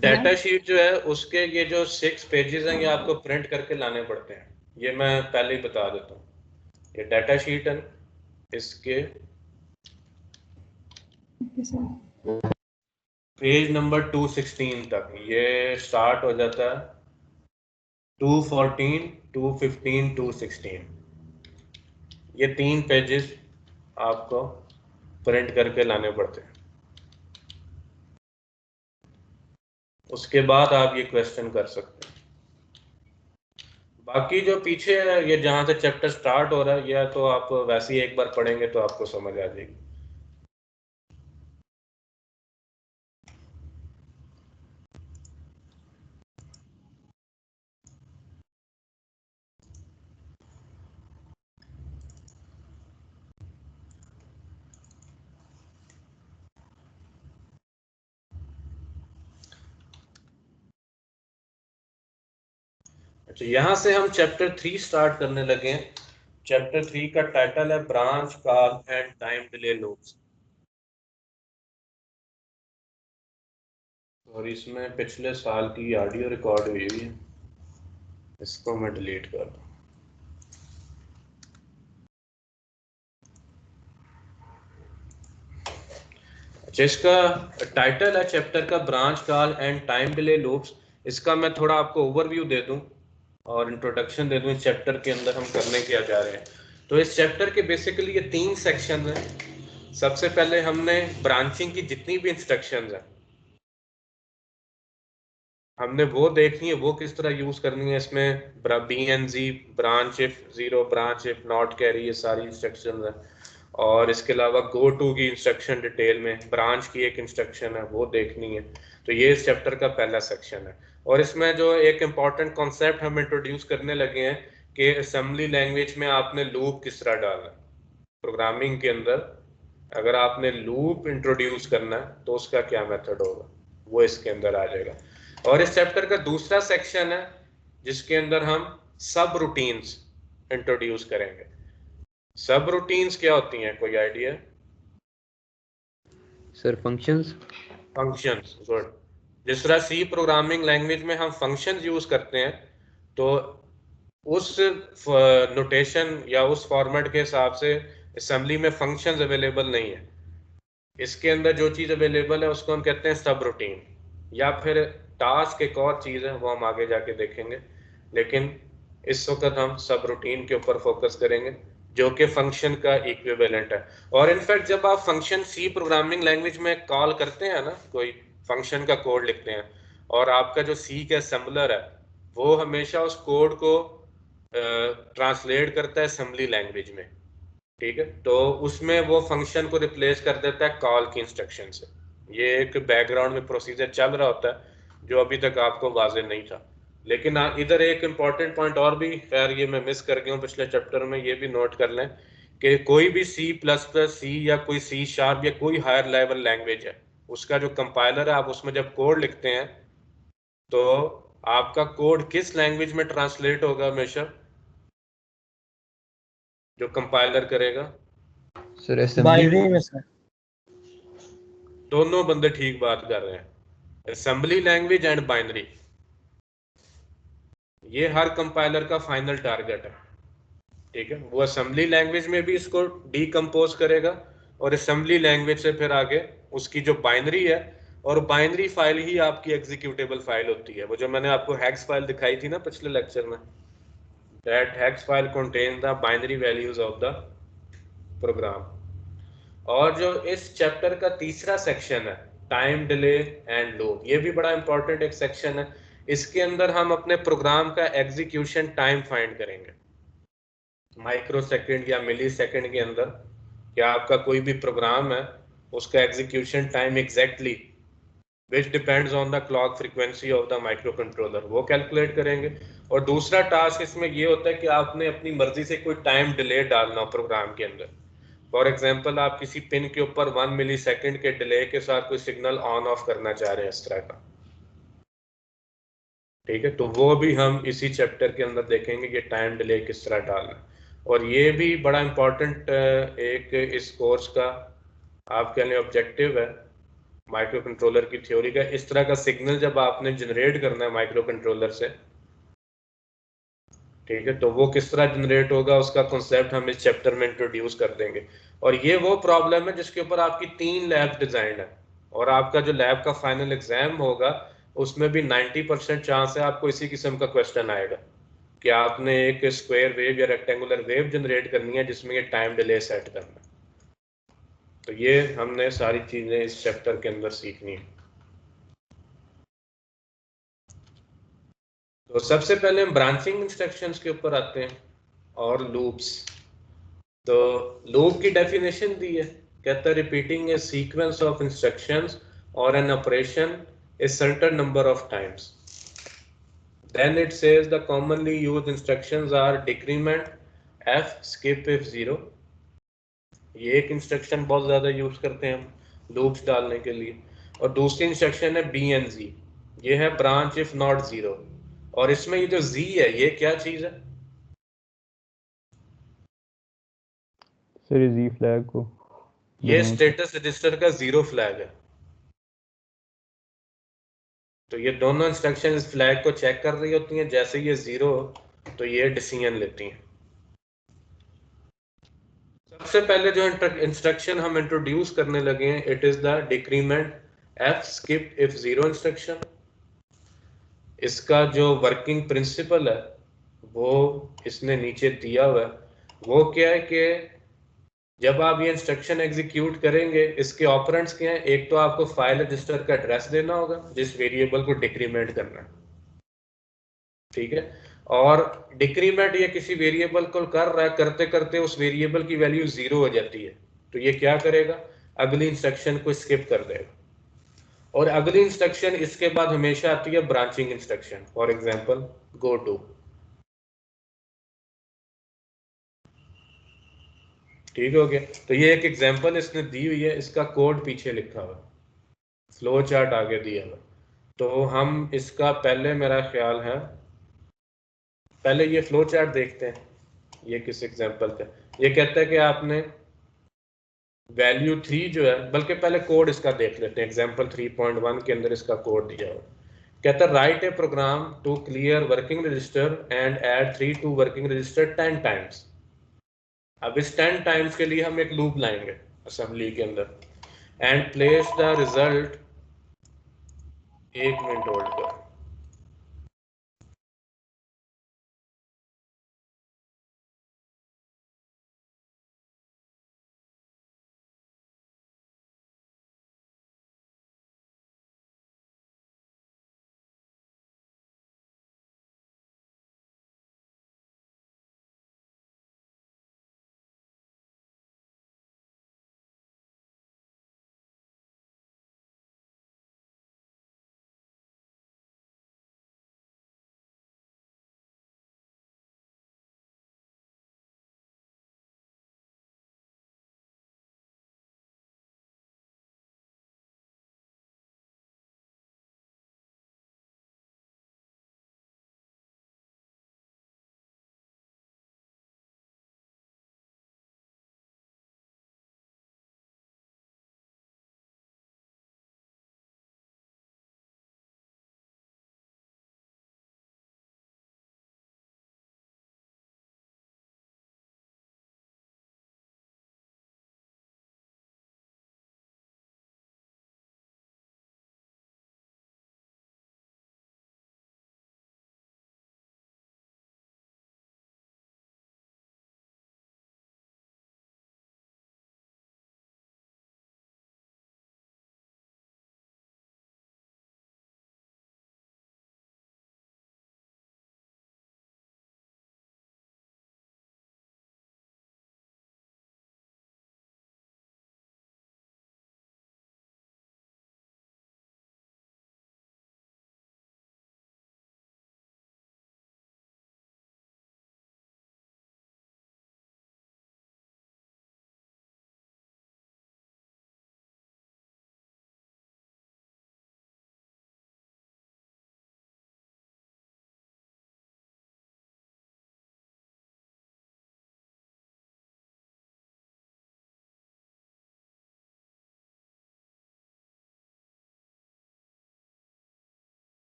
डाटा शीट जो है उसके ये जो 6 पेजेस हैं ये आपको प्रिंट करके लाने पड़ते हैं, ये मैं पहले ही बता देता हूँ। ये डाटा शीट है, इसके पेज नंबर 216 तक ये स्टार्ट हो जाता है 214, 215, 216। ये 3 पेजेस आपको प्रिंट करके लाने पड़ते हैं, उसके बाद आप ये क्वेश्चन कर सकते हैं। बाकी जो पीछे है ये जहाँ से चैप्टर स्टार्ट हो रहा है या तो आप वैसे ही एक बार पढ़ेंगे तो आपको समझ आ जाएगी। अच्छा, यहाँ से हम चैप्टर 3 स्टार्ट करने लगे हैं। चैप्टर 3 का टाइटल है branch call and time delay loops, और इसमें पिछले साल की ऑडियो रिकॉर्ड हुई है, इसको मैं डिलीट कर दूं। जिसका टाइटल है चैप्टर का branch call and time delay loops, इसका मैं थोड़ा आपको ओवरव्यू दे दूं और इंट्रोडक्शन दे दूं इस चैप्टर के अंदर हम करने क्या जा रहे हैं। तो इस चैप्टर के बेसिकली ये 3 सेक्शन हैं। सबसे पहले हमने ब्रांचिंग की जितनी भी इंस्ट्रक्शंस हैं हमने वो देखनी है, वो किस तरह यूज करनी है। इसमें BNZ, branch if zero, branch if not carry, ये सारी इंस्ट्रक्शंस हैं। और इसके अलावा गो टू की इंस्ट्रक्शन डिटेल में, ब्रांच की एक इंस्ट्रक्शन है वो देखनी है। तो ये इस चैप्टर का पहला सेक्शन है। और इसमें जो एक इम्पॉर्टेंट कॉन्सेप्ट हम इंट्रोड्यूस करने लगे हैं कि असेंबली लैंग्वेज में आपने लूप किस तरह डालना है। प्रोग्रामिंग के अंदर अगर आपने लूप इंट्रोड्यूस करना है तो उसका क्या मेथड होगा, वो इसके अंदर आ जाएगा। और इस चैप्टर का दूसरा सेक्शन है जिसके अंदर हम सब रूटीन्स इंट्रोड्यूस करेंगे। सब रूटीन्स क्या होती हैं, कोई idea? Sir functions. Functions, good. जिस तरह सी प्रोग्रामिंग लैंग्वेज में हम फंक्शंस यूज करते हैं तो उस नोटेशन या उस फॉर्मेट के हिसाब से असेंबली में फंक्शंस अवेलेबल नहीं है। इसके अंदर जो चीज़ अवेलेबल है उसको हम कहते हैं सब रूटीन, या फिर टास्क एक और चीज़ है वो हम आगे जाके देखेंगे। लेकिन इस वक्त हम सब रूटीन के ऊपर फोकस करेंगे जो कि फंक्शन का इक्विवेलेंट है। और इनफैक्ट जब आप फंक्शन सी प्रोग्रामिंग लैंग्वेज में कॉल करते हैं ना, कोई फंक्शन का कोड लिखते हैं, और आपका जो सी का असेंबलर है वो हमेशा उस कोड को ट्रांसलेट करता है असेंबली लैंग्वेज में, ठीक है। तो उसमें वो फंक्शन को रिप्लेस कर देता है कॉल की इंस्ट्रक्शन से। ये एक बैकग्राउंड में प्रोसीजर चल रहा होता है जो अभी तक आपको वाजे नहीं था। लेकिन इधर एक इम्पॉर्टेंट पॉइंट और भी, खैर ये मैं मिस कर गया हूँ पिछले चैप्टर में, ये भी नोट कर लें कि कोई भी C++, सी या कोई C# या कोई हायर लेवल लैंग्वेज है, उसका जो कंपाइलर है आप उसमें जब कोड लिखते हैं तो आपका कोड किस लैंग्वेज में ट्रांसलेट होगा हमेशा, जो कंपाइलर करेगा? सर असेंबली में सर। दोनों बंदे ठीक बात कर रहे हैं, असेंबली लैंग्वेज एंड बाइनरी। ये हर कंपाइलर का फाइनल टारगेट है, ठीक है। वो असेंबली लैंग्वेज में भी इसको डीकंपोज करेगा और असेंबली लैंग्वेज से फिर आगे उसकी जो बाइनरी है, और बाइनरी फाइल ही आपकी एग्जीक्यूटेबल फाइल होती है। वो जो मैंने आपको हेक्स फाइल दिखाई थी ना पिछले लेक्चर में, that hex file contain the binary values of the program. और जो इस चैप्टर का तीसरा सेक्शन है टाइम डिले एंड लूप, ये भी बड़ा इंपॉर्टेंट एक सेक्शन है। इसके अंदर हम अपने प्रोग्राम का एग्जीक्यूशन टाइम फाइंड करेंगे माइक्रो सेकेंड या मिली सेकेंड के अंदर। क्या आपका कोई भी प्रोग्राम है उसका execution time exactly which depends on the clock frequency of the micro controller, वो कैलकुलेट करेंगे। और दूसरा टास्क इसमें ये होता है कि आपने अपनी मर्जी से कोई टाइम डिले डालना हो प्रोग्राम के अंदर। फॉर एग्जाम्पल आप किसी पिन के ऊपर 1 मिली सेकेंड के डिले के साथ कोई सिग्नल ऑन ऑफ करना चाह रहे हैं इस तरह का, ठीक है, तो वो भी हम इसी चैप्टर के अंदर देखेंगे कि टाइम डिले किस तरह डालना है। और ये भी बड़ा इंपॉर्टेंट एक इस कोर्स का आपके लिए ऑब्जेक्टिव है माइक्रो कंट्रोलर की थ्योरी का। इस तरह का सिग्नल जब आपने जनरेट करना है माइक्रो कंट्रोलर से, ठीक है, तो वो किस तरह जनरेट होगा उसका कॉन्सेप्ट हम इस चैप्टर में इंट्रोड्यूस कर देंगे। और ये वो प्रॉब्लम है जिसके ऊपर आपकी 3 लैब डिजाइन है, और आपका जो लैब का फाइनल एग्जाम होगा उसमें भी 90% चांस है आपको इसी किस्म का क्वेश्चन आएगा कि आपने एक स्क्वायर वेव या रेक्टेंगुलर वेव जनरेट करनी है जिसमें ये टाइम डिले सेट करना है। तो ये हमने सारी चीजें इस चैप्टर के अंदर सीखनी है। तो सबसे पहले हम ब्रांचिंग इंस्ट्रक्शंस के ऊपर आते हैं और लूप्स। तो लूप की डेफिनेशन दी है, कहता है repeating a sequence of instructions और an operation a certain number of times. Then it says the commonly used instructions are decrement, f, skip if 0। ये एक इंस्ट्रक्शन बहुत ज्यादा यूज करते हैं हम लूप्स डालने के लिए। और दूसरी इंस्ट्रक्शन है बी एन जी, ये है ब्रांच इफ नॉट 0। और इसमें ये जो z है ये क्या चीज है? सर जी फ्लैग को ये स्टेटस रजिस्टर का 0 फ्लैग है। तो ये दोनों इंस्ट्रक्शन इस फ्लैग को चेक कर रही होती हैं, जैसे ये 0 तो ये डिसीजन लेती हैं। सबसे पहले जो इंस्ट्रक्शन हम इंट्रोड्यूस करने लगे हैं it is the decrement F skip if 0 instruction. इसका जो वर्किंग प्रिंसिपल है वो इसने नीचे दिया हुआ है। वो क्या है कि जब आप ये इंस्ट्रक्शन एग्जीक्यूट करेंगे इसके ऑपरेंड्स क्या हैं? एक तो आपको फाइल रजिस्टर का एड्रेस देना होगा जिस वेरिएबल को डिक्रीमेंट करना है, ठीक है, और डिक्रीमेंट ये किसी वेरिएबल को कर रहा है, करते करते उस वेरिएबल की वैल्यू 0 हो जाती है, तो ये क्या करेगा? अगली इंस्ट्रक्शन को स्किप कर देगा। और अगली इंस्ट्रक्शन इसके बाद हमेशा आती है branching instruction, for example go to, ठीक हो गया। तो ये एक एग्जांपल इसने दी हुई है, इसका कोड पीछे लिखा हुआ, फ्लो चार्ट आगे दिया हुआ। तो हम इसका पहले मेरा ख्याल है पहले ये फ्लो चार्ट देखते हैं, ये किस एग्जांपल का। ये कहता है कि आपने वैल्यू 3 जो है, बल्कि पहले कोड इसका देख लेते हैं, एग्जांपल 3.1 के अंदर इसका कोड दिया हुआ। कहता है write a program to clear working register and add 3 to working register 10 times. अब इस 10 टाइम्स के लिए हम एक लूप लाएंगे असेंबली के अंदर, and place the result, 1 minute hold कर।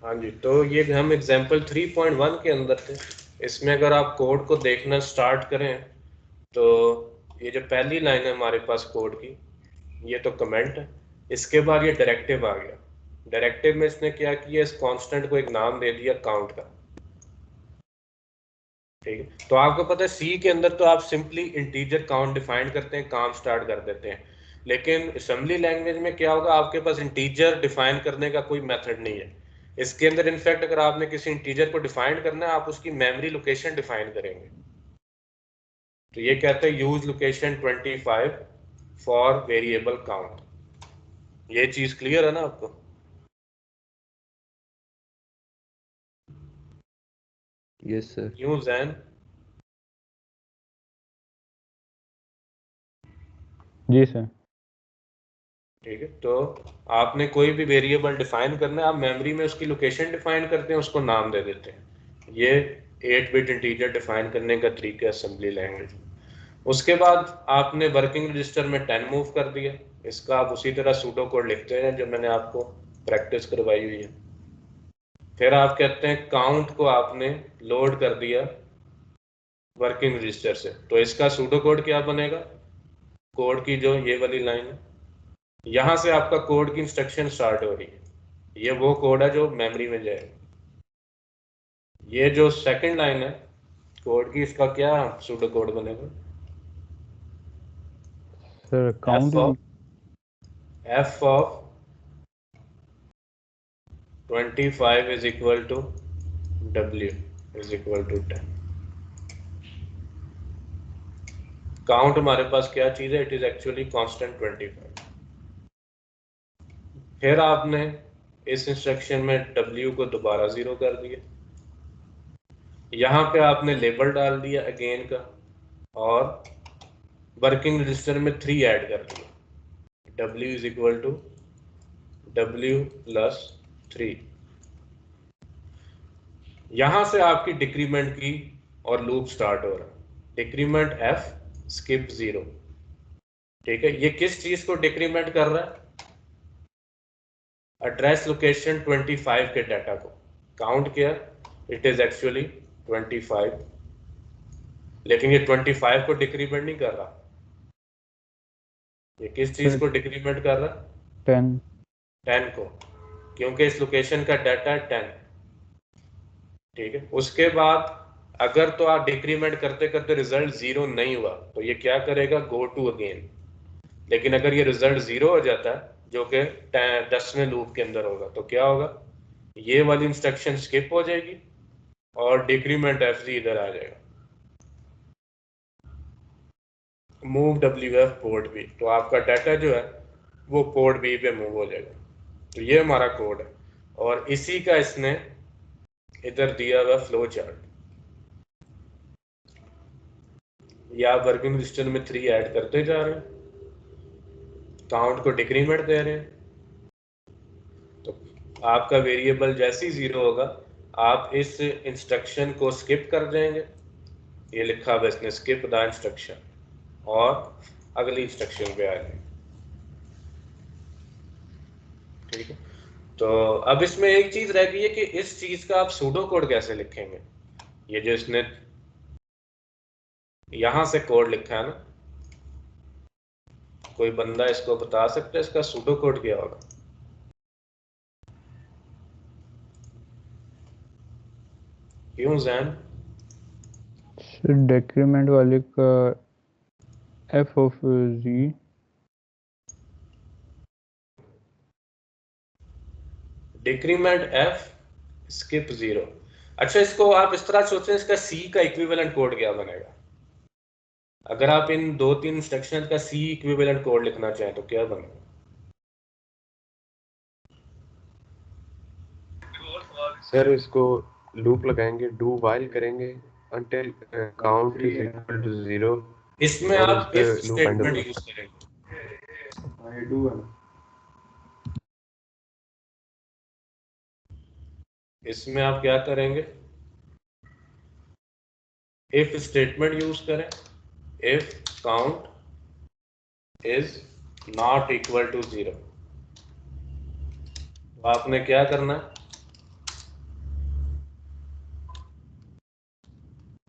हाँ जी, तो ये हम एग्जांपल 3.1 के अंदर थे। इसमें अगर आप कोड को देखना स्टार्ट करें तो ये जो पहली लाइन है हमारे पास कोड की, ये तो कमेंट है। इसके बाद ये डायरेक्टिव आ गया। डायरेक्टिव में इसने क्या किया, इस कांस्टेंट को एक नाम दे दिया काउंट का। ठीक है, तो आपको पता है सी के अंदर तो आप सिंपली इंटीजर काउंट डिफाइन करते हैं, काम स्टार्ट कर देते हैं। लेकिन असेंबली लैंग्वेज में क्या होगा, आपके पास इंटीजर डिफाइन करने का कोई मेथड नहीं है। इसके अंदर इनफैक्ट अगर आपने किसी इंटीजर को डिफाइन करना है, आप उसकी मेमोरी लोकेशन डिफाइन करेंगे। तो ये कहते हैं use location 25 for variable count. ये चीज क्लियर है ना आपको? Yes sir. यूज एंड जी सर। ठीक है, तो आपने कोई भी वेरिएबल डिफाइन करना है, आप मेमोरी में उसकी लोकेशन डिफाइन करते हैं, उसको नाम दे देते हैं। ये 8 बिट इंटीजर डिफाइन करने का तरीका है असेंबली लैंग्वेज में। उसके बाद आपने वर्किंग रजिस्टर में 10 मूव कर दिया। इसका आप उसी तरह सूडो कोड लिखते हैं जो मैंने आपको प्रैक्टिस करवाई हुई है। फिर आप कहते हैं काउंट को आपने लोड कर दिया वर्किंग रजिस्टर से, तो इसका सूडो कोड क्या बनेगा, कोड की जो ये वाली लाइन है, यहां से आपका कोड की इंस्ट्रक्शन स्टार्ट हो रही है। ये वो कोड है जो मेमोरी में जाएगा। ये जो सेकंड लाइन है कोड की, इसका क्या सूडो कोड बनेगा, sir count f of 25 is equal to w is equal to 10। Count हमारे पास क्या चीज है, इट इज एक्चुअली कांस्टेंट 25। फिर आपने इस इंस्ट्रक्शन में w को दोबारा 0 कर दिया। यहां पे आपने लेबल डाल दिया अगेन का, और वर्किंग रजिस्टर में 3 ऐड कर दिया। w is equal to w plus 3। यहां से आपकी डिक्रीमेंट की और लूप स्टार्ट हो रहा है। Decrement f skip 0। ठीक है, ये किस चीज को डिक्रीमेंट कर रहा है, एड्रेस लोकेशन 25 के डाटा को। काउंट किया, इट इज एक्चुअली 25, लेकिन ये 25 को डिक्रीमेंट नहीं कर रहा। ये किस चीज को डिक्रीमेंट कर रहा है, 10 को, क्योंकि इस लोकेशन का डाटा है 10। ठीक है, उसके बाद अगर तो आप डिक्रीमेंट करते करते रिजल्ट 0 नहीं हुआ तो ये क्या करेगा, गो टू अगेन। लेकिन अगर ये रिजल्ट 0 हो जाता है, जो कि 10वें लूप के अंदर होगा, तो क्या होगा, ये वाली इंस्ट्रक्शन स्किप हो जाएगी और डिक्रीमेंट fg इधर आ जाएगा। मूव wf पोर्ट बी, तो आपका डाटा जो है वो पोर्ट बी पे मूव हो जाएगा। तो ये हमारा कोड है, और इसी का इसने इधर दिया हुआ फ्लो चार्ट। ये आप वर्किंग रजिस्टर में 3 ऐड करते जा रहे हैं, काउंट को डिक्रीमेंट दे रहे हैं। तो आपका वेरिएबल जैसे ही 0 होगा, आप इस इंस्ट्रक्शन को स्किप कर जाएंगे। ये लिखा हुआ इसने स्किप द इंस्ट्रक्शन, और अगली इंस्ट्रक्शन पे आ जाएंगे। ठीक है, तो अब इसमें एक चीज रह गई है कि इस चीज का आप सूडो कोड कैसे लिखेंगे। ये जो इसने यहां से कोड लिखा है ना, कोई बंदा इसको बता सकता है इसका सूडो कोड क्या होगा? क्यों जैन? डिक्रीमेंट वाले का f of z, decrement f skip 0। अच्छा, इसको आप इस तरह सोचें, इसका c का इक्विवेलेंट कोड क्या बनेगा? अगर आप इन 2-3 इंस्ट्रक्शन का c इक्विवेलेंट कोड लिखना चाहें तो क्या बनेगा? सर इसको लूप लगाएंगे, डू वाइल करेंगे until count is equal to 0, इसमें और आप उस इफ पे लूप एंड स्टेटमेंट होगा। यूज करेंगे। इसमें आप क्या करेंगे, इफ स्टेटमेंट यूज करें। If count is not equal to 0, तो आपने क्या करना है,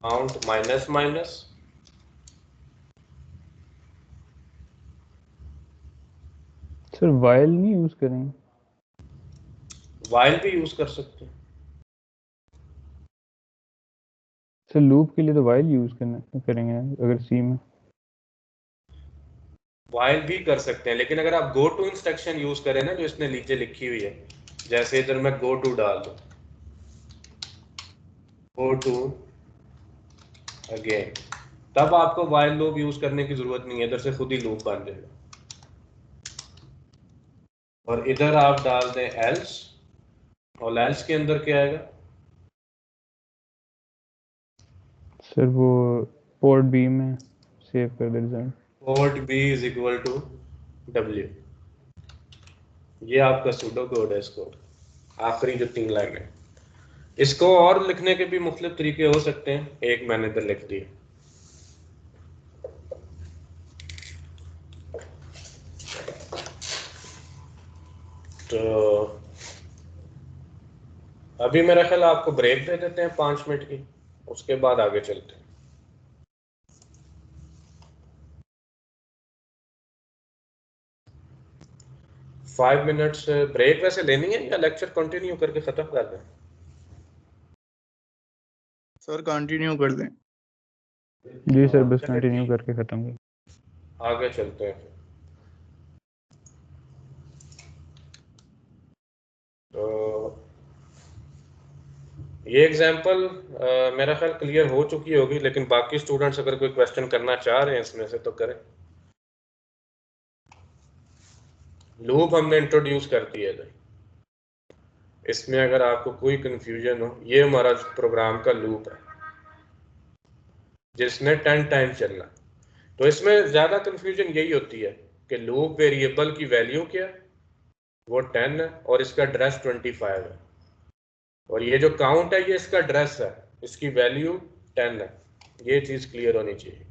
count minus minus, sir while नहीं यूज करेंगे? वाइल भी यूज कर सकते हैं। सर लूप के लिए तो वाइल यूज करेंगे अगर सी में। वाइल भी कर सकते हैं, लेकिन अगर आप गो टू इंस्ट्रक्शन यूज करें ना, जो इसने नीचे लिखी हुई है, जैसे इधर मैं गो टू डाल दूं, गो टू अगेन, तब आपको वाइल लूप यूज करने की जरूरत नहीं है, इधर से खुद ही लूप बन जाएगा। और इधर आप डाल दें एल्स, और एल्स के अंदर क्या आएगा? सर वो पोर्ट बी में सेव कर दे result. Port B is equal to W, ये आपका सूडो कोड है। इसको आखिरी जो 3 लाइन है, इसको और लिखने के भी मुख्तलिफ तरीके हो सकते हैं, एक मैंने इधर लिख दिया। तो अभी मेरा ख्याल आपको ब्रेक दे देते हैं 5 मिनट की, उसके बाद आगे चलते हैं। फाइव मिनट्स ब्रेक वैसे लेनी है या लेक्चर कंटिन्यू करके खत्म कर दें? सर कंटिन्यू कर दें। जी सर, बस चलिए कंटिन्यू ठीक, करके खत्म कर। आगे चलते हैं। तो ये एग्जांपल मेरा ख्याल क्लियर हो चुकी होगी, लेकिन बाकी स्टूडेंट्स अगर कोई क्वेश्चन करना चाह रहे हैं इसमें से तो करें। लूप हमने इंट्रोड्यूस कर दिया था, इसमें अगर आपको कोई कंफ्यूजन हो, ये हमारा प्रोग्राम का लूप है जिसने 10 टाइम चलना। तो इसमें ज़्यादा कंफ्यूजन यही होती है कि लूप वेरिएबल की वैल्यू क्या, वो 10 है, और इसका एड्रेस 25 है, और ये जो काउंट है ये इसका एड्रेस है, इसकी वैल्यू 10 है। ये चीज़ क्लियर होनी चाहिए।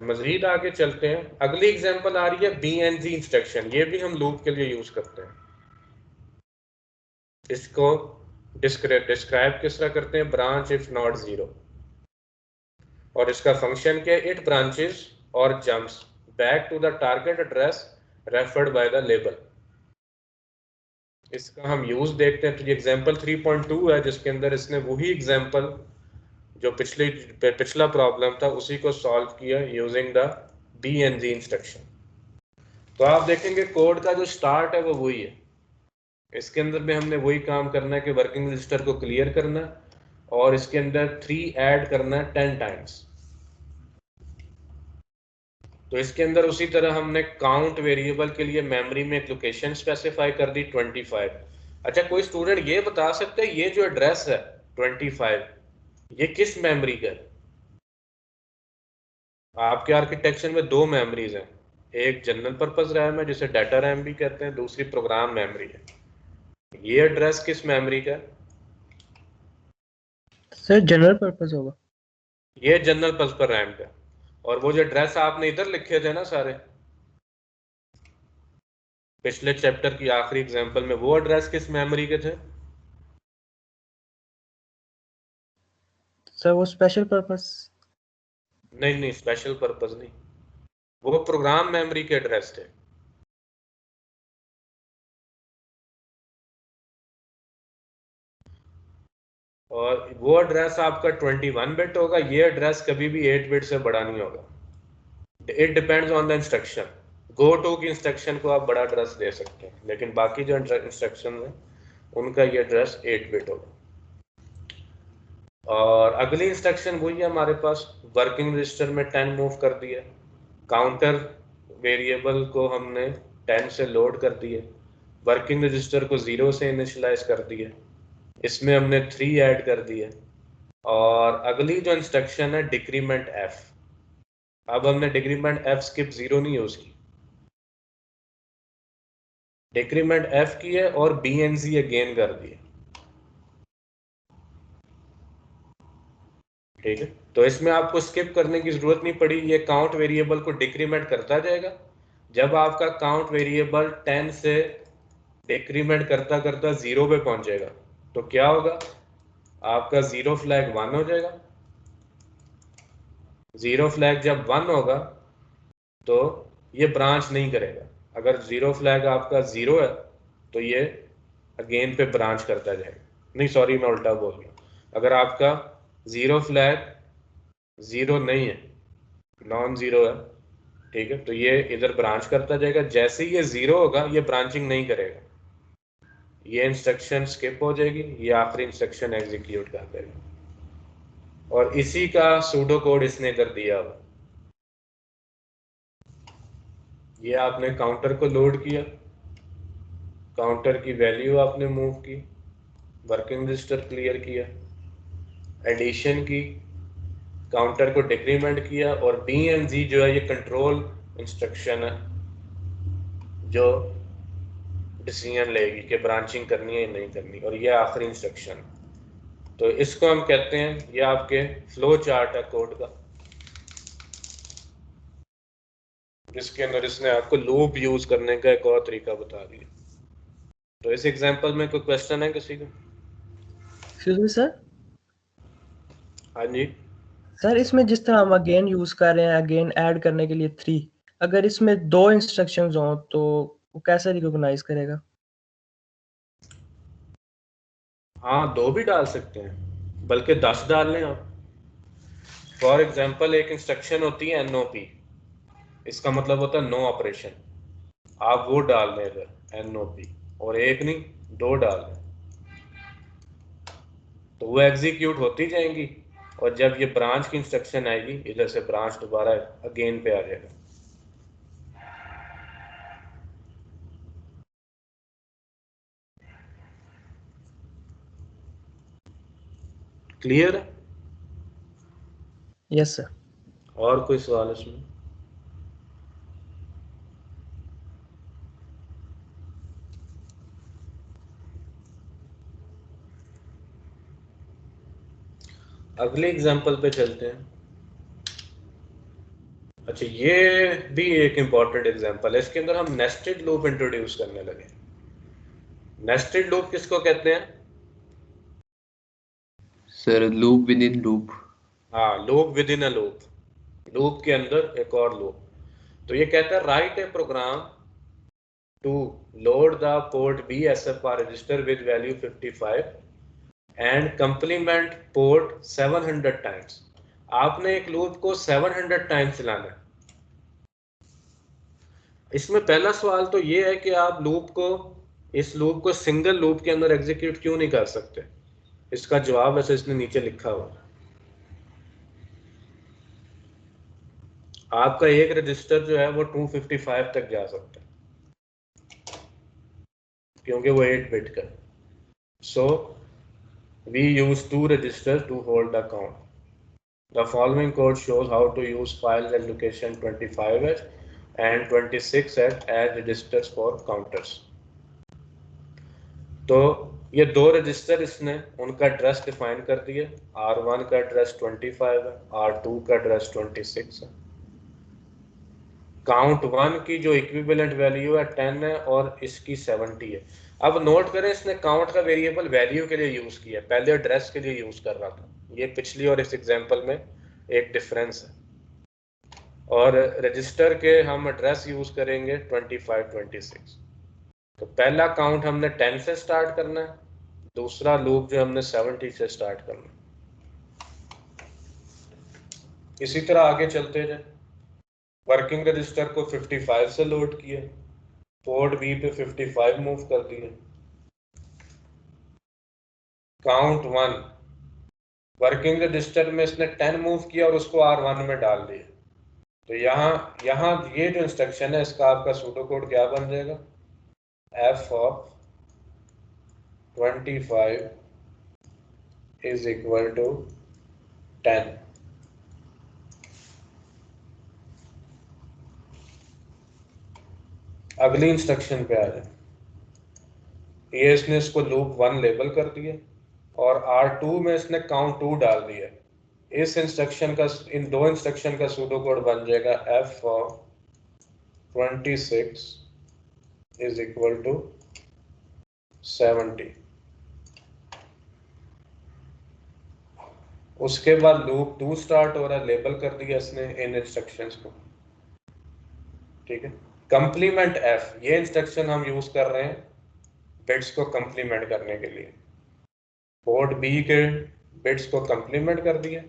मजीद आगे चलते हैं। अगली एग्जांपल आ रही है BNG इंस्ट्रक्शन, ये भी हम लूप के लिए यूज करते हैं। इसको डिस्क्राइब किस तरह करते हैं? ब्रांच इफ नॉट जीरो, और इसका फंक्शन क्या है? इट ब्रांचेस और jumps back to the target address referred by the label. इसका हम यूज देखते हैं। तो ये एग्जांपल 3.2 है, जिसके अंदर इसने वही एग्जांपल जो पिछला प्रॉब्लम था उसी को सॉल्व किया यूजिंग द BNG इंस्ट्रक्शन। तो आप देखेंगे कोड का जो स्टार्ट है वो वही है, इसके अंदर में हमने वही काम करना है कि वर्किंग रजिस्टर को क्लियर करना और इसके अंदर 3 ऐड करना है 10 टाइम्स। तो इसके अंदर उसी तरह हमने काउंट वेरिएबल के लिए मेमोरी में एक लोकेशन स्पेसिफाई कर दी 25। अच्छा, कोई स्टूडेंट ये बता सकते हैं ये जो एड्रेस है 25 ये किस मेमोरी का है? आपके आर्किटेक्चर में 2 मेमोरीज हैं, एक जनरल पर्पस रैम है जिसे डाटा रैम भी कहते हैं, दूसरी प्रोग्राम मेमोरी है। ये एड्रेस किस मेमोरी का है? सर जनरल पर्पस होगा। ये जनरल पर्पस रैम का। और वो जो एड्रेस आपने इधर लिखे थे ना सारे पिछले चैप्टर की आखिरी एग्जांपल में, वो एड्रेस किस मेमोरी के थे? सर वो स्पेशल पर्पस। नहीं, स्पेशल पर्पस नहीं, वो प्रोग्राम मेमोरी के एड्रेस थे। और वो एड्रेस आपका 21 बिट होगा, ये एड्रेस कभी भी 8 बिट से बड़ा नहीं होगा। It depends on the instruction. Go to की इंस्ट्रक्शन को आप बड़ा एड्रेस दे सकते हैं, लेकिन बाकी जो इंस्ट्रक्शन है उनका ये एड्रेस 8 बिट होगा। और अगली इंस्ट्रक्शन वही है हमारे पास, वर्किंग रजिस्टर में 10 मूव कर दिया, काउंटर वेरिएबल को हमने 10 से लोड कर दिए, वर्किंग रजिस्टर को 0 से इनिशियलाइज कर दिए, इसमें हमने 3 ऐड कर दिए। और अगली जो इंस्ट्रक्शन है डिक्रीमेंट f, अब हमने डिक्रीमेंट f स्किप 0 नहीं यूज की, डिक्रीमेंट f की है और BNC अगेन कर दिए। ठीक है, तो इसमें आपको स्किप करने की जरूरत नहीं पड़ी, ये काउंट वेरिएबल को डिक्रीमेंट करता जाएगा। जब आपका काउंट वेरिएबल 10 से डिक्रीमेंट करता करता 0 पे पहुंचेगा तो क्या होगा, आपका 0 फ्लैग 1 हो जाएगा। 0 फ्लैग जब 1 होगा तो ये ब्रांच नहीं करेगा। अगर 0 फ्लैग आपका 0 है तो ये अगेन पे ब्रांच करता जाएगा। नहीं सॉरी, मैं उल्टा बोल गया। अगर आपका 0 फ्लैग 0 नहीं है, नॉन 0 है, ठीक है, तो ये इधर ब्रांच करता जाएगा। जैसे ही ये 0 होगा ये ब्रांचिंग नहीं करेगा, ये इंस्ट्रक्शन स्किप हो जाएगी, ये आखिरी इंस्ट्रक्शन एग्जीक्यूट कर देगा। और इसी का सूडो कोड इसने इधर दिया हुआ। ये आपने काउंटर को लोड किया, काउंटर की वैल्यू आपने मूव की, वर्किंग रजिस्टर क्लियर किया, एडिशन की, काउंटर को डिक्रीमेंट किया, और बी एंड जी जो है ये कंट्रोल इंस्ट्रक्शन है जो डिसीजन लेगी कि ब्रांचिंग करनी है या नहीं करनी, और ये आखिरी इंस्ट्रक्शन। तो इसको हम कहते हैं, ये आपके फ्लो चार्ट है कोड का, जिसके अंदर इसने आपको लूप यूज करने का एक और तरीका बता दिया। तो इस एग्जांपल में कोई क्वेश्चन है किसी को? Excuse me sir. हाँ जी। सर इसमें जिस तरह हम अगेन यूज कर रहे हैं, अगेन ऐड करने के लिए 3, अगर इसमें 2 इंस्ट्रक्शंस हों तो वो कैसे रिकॉग्नाइज करेगा? हाँ 2 भी डाल सकते हैं, बल्कि 10 डाल लें आप। फॉर एग्जांपल एक इंस्ट्रक्शन होती है NOP, इसका मतलब होता है नो ऑपरेशन, आप वो डाल दें इधर NOP, और एक नहीं 2 डाल दें, तो वो एग्जीक्यूट होती जाएंगी, और जब ये ब्रांच की इंस्ट्रक्शन आएगी इधर से ब्रांच दोबारा अगेन पे आ जाएगा। क्लियर है? Yes sir. और कोई सवाल इसमें? अगले एग्जांपल पे चलते हैं। अच्छा, ये भी एक इंपॉर्टेंट एग्जांपल है, इसके अंदर हम नेस्टेड लूप इंट्रोड्यूस करने लगे। नेस्टेड लूप किसको कहते हैं? Sir loop within loop. हाँ, loop within a loop, loop के अंदर एक और लूप। तो ये कहता है write a program to load the port BSFR register with value 55 and complement port 700 times. आपने एक लूप को 700 टाइम्स चलाना है। इसमें पहला सवाल तो ये है कि आप इस लूप को सिंगल लूप के अंदर एग्जीक्यूट क्यों नहीं कर सकते? इसका जवाब ऐसे इसने नीचे लिखा हुआ। आपका एक रजिस्टर जो है वो 255 तक जा सकता है, क्योंकि वो 8 बिट का। So we use 2 registers to hold the count. The following code shows how to use files at location 25H and 26H as registers for counters. तो ये 2 रजिस्टर इसने उनका एड्रेस डिफाइन कर दिए। R1 का एड्रेस 25 है, R2 का address 26 है। काउंट 1 की जो इक्विवेलेंट वैल्यू है 10 है और इसकी 70 है। अब नोट करें, इसने काउंट का वेरिएबल वैल्यू के लिए यूज किया, पहले एड्रेस के लिए यूज कर रहा था। ये पिछली और इस एग्जांपल में एक डिफरेंस है। और रजिस्टर के हम एड्रेस यूज करेंगे 25 26। तो पहला काउंट हमने 10 से स्टार्ट करना है, दूसरा लूप जो हमने 70 से स्टार्ट करना है। इसी तरह आगे चलते जाए। वर्किंग रजिस्टर को 55 से लोड किया, पोर्ट B पे 55 मूव कर दिए। काउंट 1 वर्किंग रजिस्टर में इसने 10 मूव किया और उसको R1 में डाल दिया। तो यहाँ ये जो इंस्ट्रक्शन है इसका आपका सूडो कोड क्या बन जाएगा? F of 25 is equal to 10। अगली इंस्ट्रक्शन पे आ जाए। ये इसने इसको लूप 1 लेबल कर दिया और R2 में इसने काउंट 2 डाल दिया। इस इंस्ट्रक्शन का, इन 2 इंस्ट्रक्शन का सूडो कोड बन जाएगा F of 26 is equal to 70। उसके बाद लूप 2 स्टार्ट हो रहा है, लेबल कर दिया इसने इन इंस्ट्रक्शंस को, ठीक है। कंप्लीमेंट एफ, ये इंस्ट्रक्शन हम यूज कर रहे हैं बिट्स को कंप्लीमेंट करने के लिए। पोर्ट बी के बिट्स को कंप्लीमेंट कर दिया,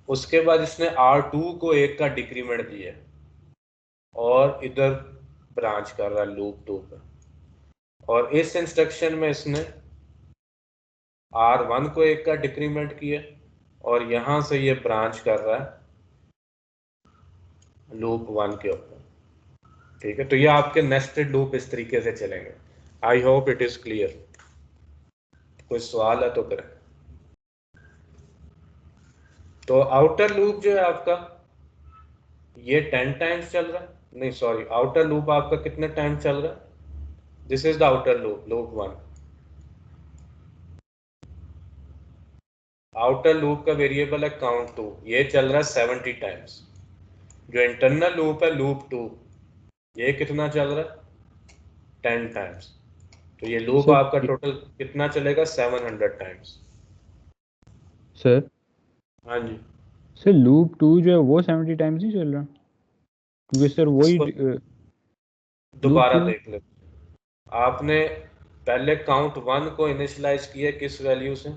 उसके बाद इसने R2 को 1 का डिक्रीमेंट दिया और इधर ब्रांच कर रहा है लूप 2 पे, और इस इंस्ट्रक्शन में इसने R1 को 1 का डिक्रीमेंट किया और यहां से ये ब्रांच कर रहा है लूप 1 के ऊपर, ठीक है। तो ये आपके नेस्टेड लूप इस तरीके से चलेंगे। I hope it is clear. कोई सवाल है तो करें। तो आउटर लूप जो है आपका ये 10 टाइम्स चल रहा है, नहीं सॉरी, आउटर लूप आपका कितने टाइम चल रहा है? This is the outer loop, loop 1। Outer loop का वेरिएबल है काउंट 2, ये चल रहा है 70 टाइम्स। जो इंटरनल लूप है लूप 2, ये कितना चल रहा है? 10 टाइम्स। तो ये लूप आपका टोटल कितना चलेगा? 700 टाइम्स। सर हाँ जी सर लूप 2 जो है वो 70 टाइम्स ही चल रहा है, क्योंकि सर वही दोबारा two- देख ले। आपने पहले काउंट 1 को इनिशियलाइज किया किस वैल्यू से?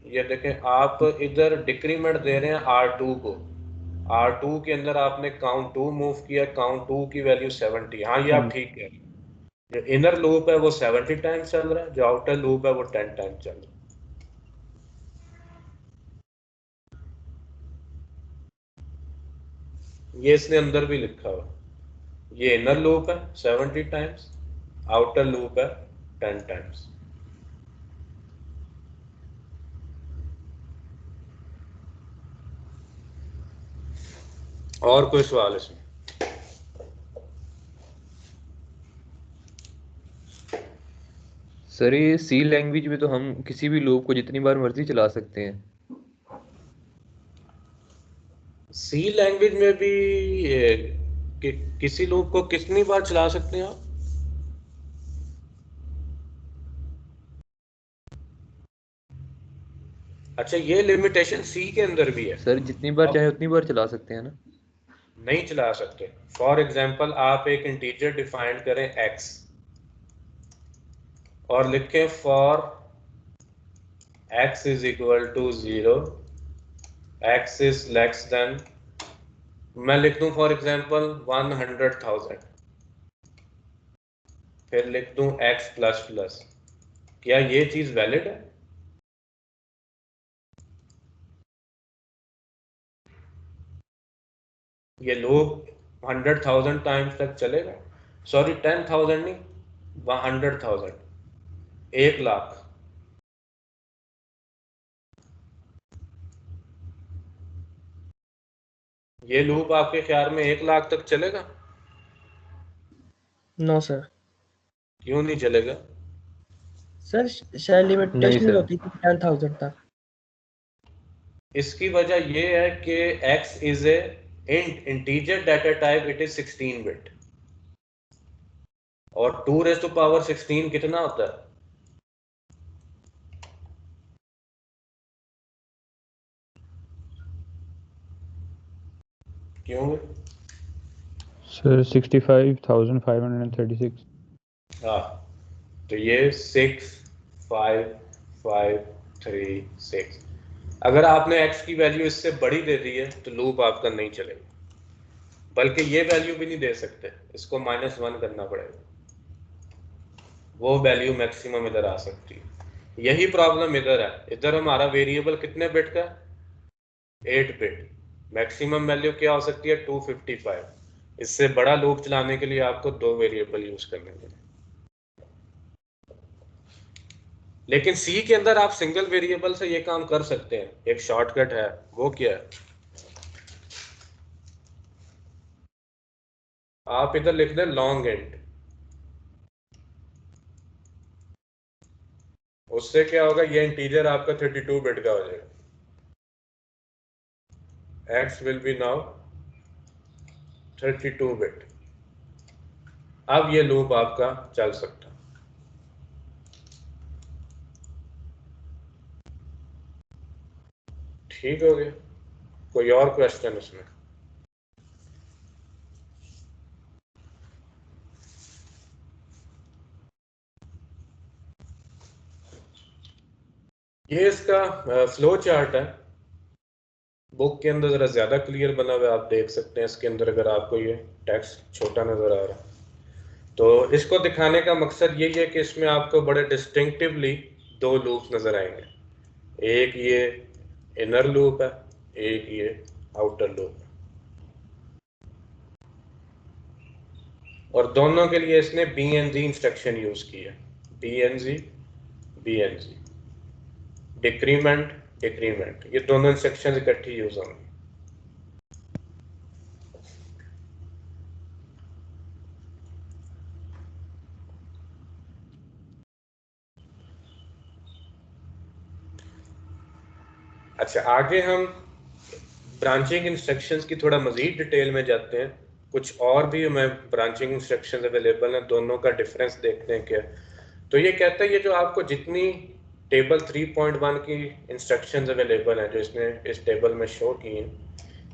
ये देखें, आप इधर डिक्रीमेंट दे रहे हैं R2 को, R2 के अंदर आपने काउंट 2 मूव किया, काउंट 2 की वैल्यू 70। हाँ ये आप ठीक कह रहे हैं। जो इनर लूप है वो 70 टाइम्स चल रहा है, जो आउटर लूप है वो 10 टाइम्स चल रहा है। ये इसने अंदर भी लिखा हुआ, ये इनर लूप है 70 टाइम्स, आउटर लूप है 10 टाइम्स। और कोई सवाल इसमें? सर ये सी लैंग्वेज में तो हम किसी भी लूप को जितनी बार मर्जी चला सकते हैं। सी लैंग्वेज में भी किसी लूप को कितनी बार चला सकते हैं आप? अच्छा, ये लिमिटेशन सी के अंदर भी है। सर जितनी बार चाहे उतनी बार चला सकते हैं ना? नहीं चला सकते। फॉर एग्जाम्पल आप एक इंटीजर डिफाइन करें x और लिखें for x is equal to 0, x is less than, मैं लिख दूं फॉर एग्जाम्पल 100,000, फिर लिख दूं x प्लस प्लस, क्या ये चीज वैलिड है? ये लूप 100,000 टाइम्स तक चलेगा? सॉरी 10,000 नहीं, 100,000, 1,00,000। ये लूप आपके ख्याल में 1,00,000 तक चलेगा? No sir. क्यों नहीं चलेगा? सर शायद नहीं लिमिटेशन सर। होती थी 10,000 तक। इसकी वजह यह है कि x is a integer data type, it is 16 bit, और 2 रेज़ टू पावर 16 कितना होता है? क्यों? सर 65,536। हाँ, तो ये 65536। अगर आपने x की वैल्यू इससे बड़ी दे दी है तो लूप आपका नहीं चलेगा, बल्कि ये वैल्यू भी नहीं दे सकते, इसको -1 करना पड़ेगा, वो वैल्यू मैक्सिमम इधर आ सकती है। यही प्रॉब्लम इधर है। इधर हमारा वेरिएबल कितने बिट का है? 8 बिट। मैक्सिमम वैल्यू क्या हो सकती है? 255। इससे बड़ा लूप चलाने के लिए आपको 2 वेरिएबल यूज करने पड़ेंगे। लेकिन सी के अंदर आप सिंगल वेरिएबल से ये काम कर सकते हैं। एक शॉर्टकट है, वो क्या है? आप इधर लिख दें लॉन्ग इंट, उससे क्या होगा? ये इंटीजर आपका 32 बिट का हो जाएगा। x will be now 32 bit. अब ये लूप आपका चल सकता है। ठीक हो गया? कोई और क्वेश्चन इसमें? ये इसका फ्लो चार्ट है, बुक के अंदर ज़रा ज़्यादा क्लियर बना हुआ है, आप देख सकते हैं इसके अंदर अगर आपको ये टेक्स्ट छोटा नज़र आ रहा है। तो इसको दिखाने का मकसद यही है कि इसमें आपको बड़े डिस्टिंक्टिवली दो लूप नज़र आएंगे, एक ये इनर लूप है, एक ये आउटर लूप है, और दोनों के लिए इसने BNG इंस्ट्रक्शन यूज़ की है। BNG डिक्रीमेंट डिक्रीमेंट, ये दोनों इंस्ट्रक्शन इकट्ठी यूज होंगे। अच्छा, आगे हम ब्रांचिंग इंस्ट्रक्शंस की थोड़ा मजीद डिटेल में जाते हैं। कुछ और भी हमें ब्रांचिंग इंस्ट्रक्शंस अवेलेबल हैं, दोनों का डिफरेंस देखते हैं क्या। तो ये कहता है ये जो आपको जितनी टेबल 3.1 की इंस्ट्रक्शंस अवेलेबल हैं जो इसने इस टेबल में शो की हैं,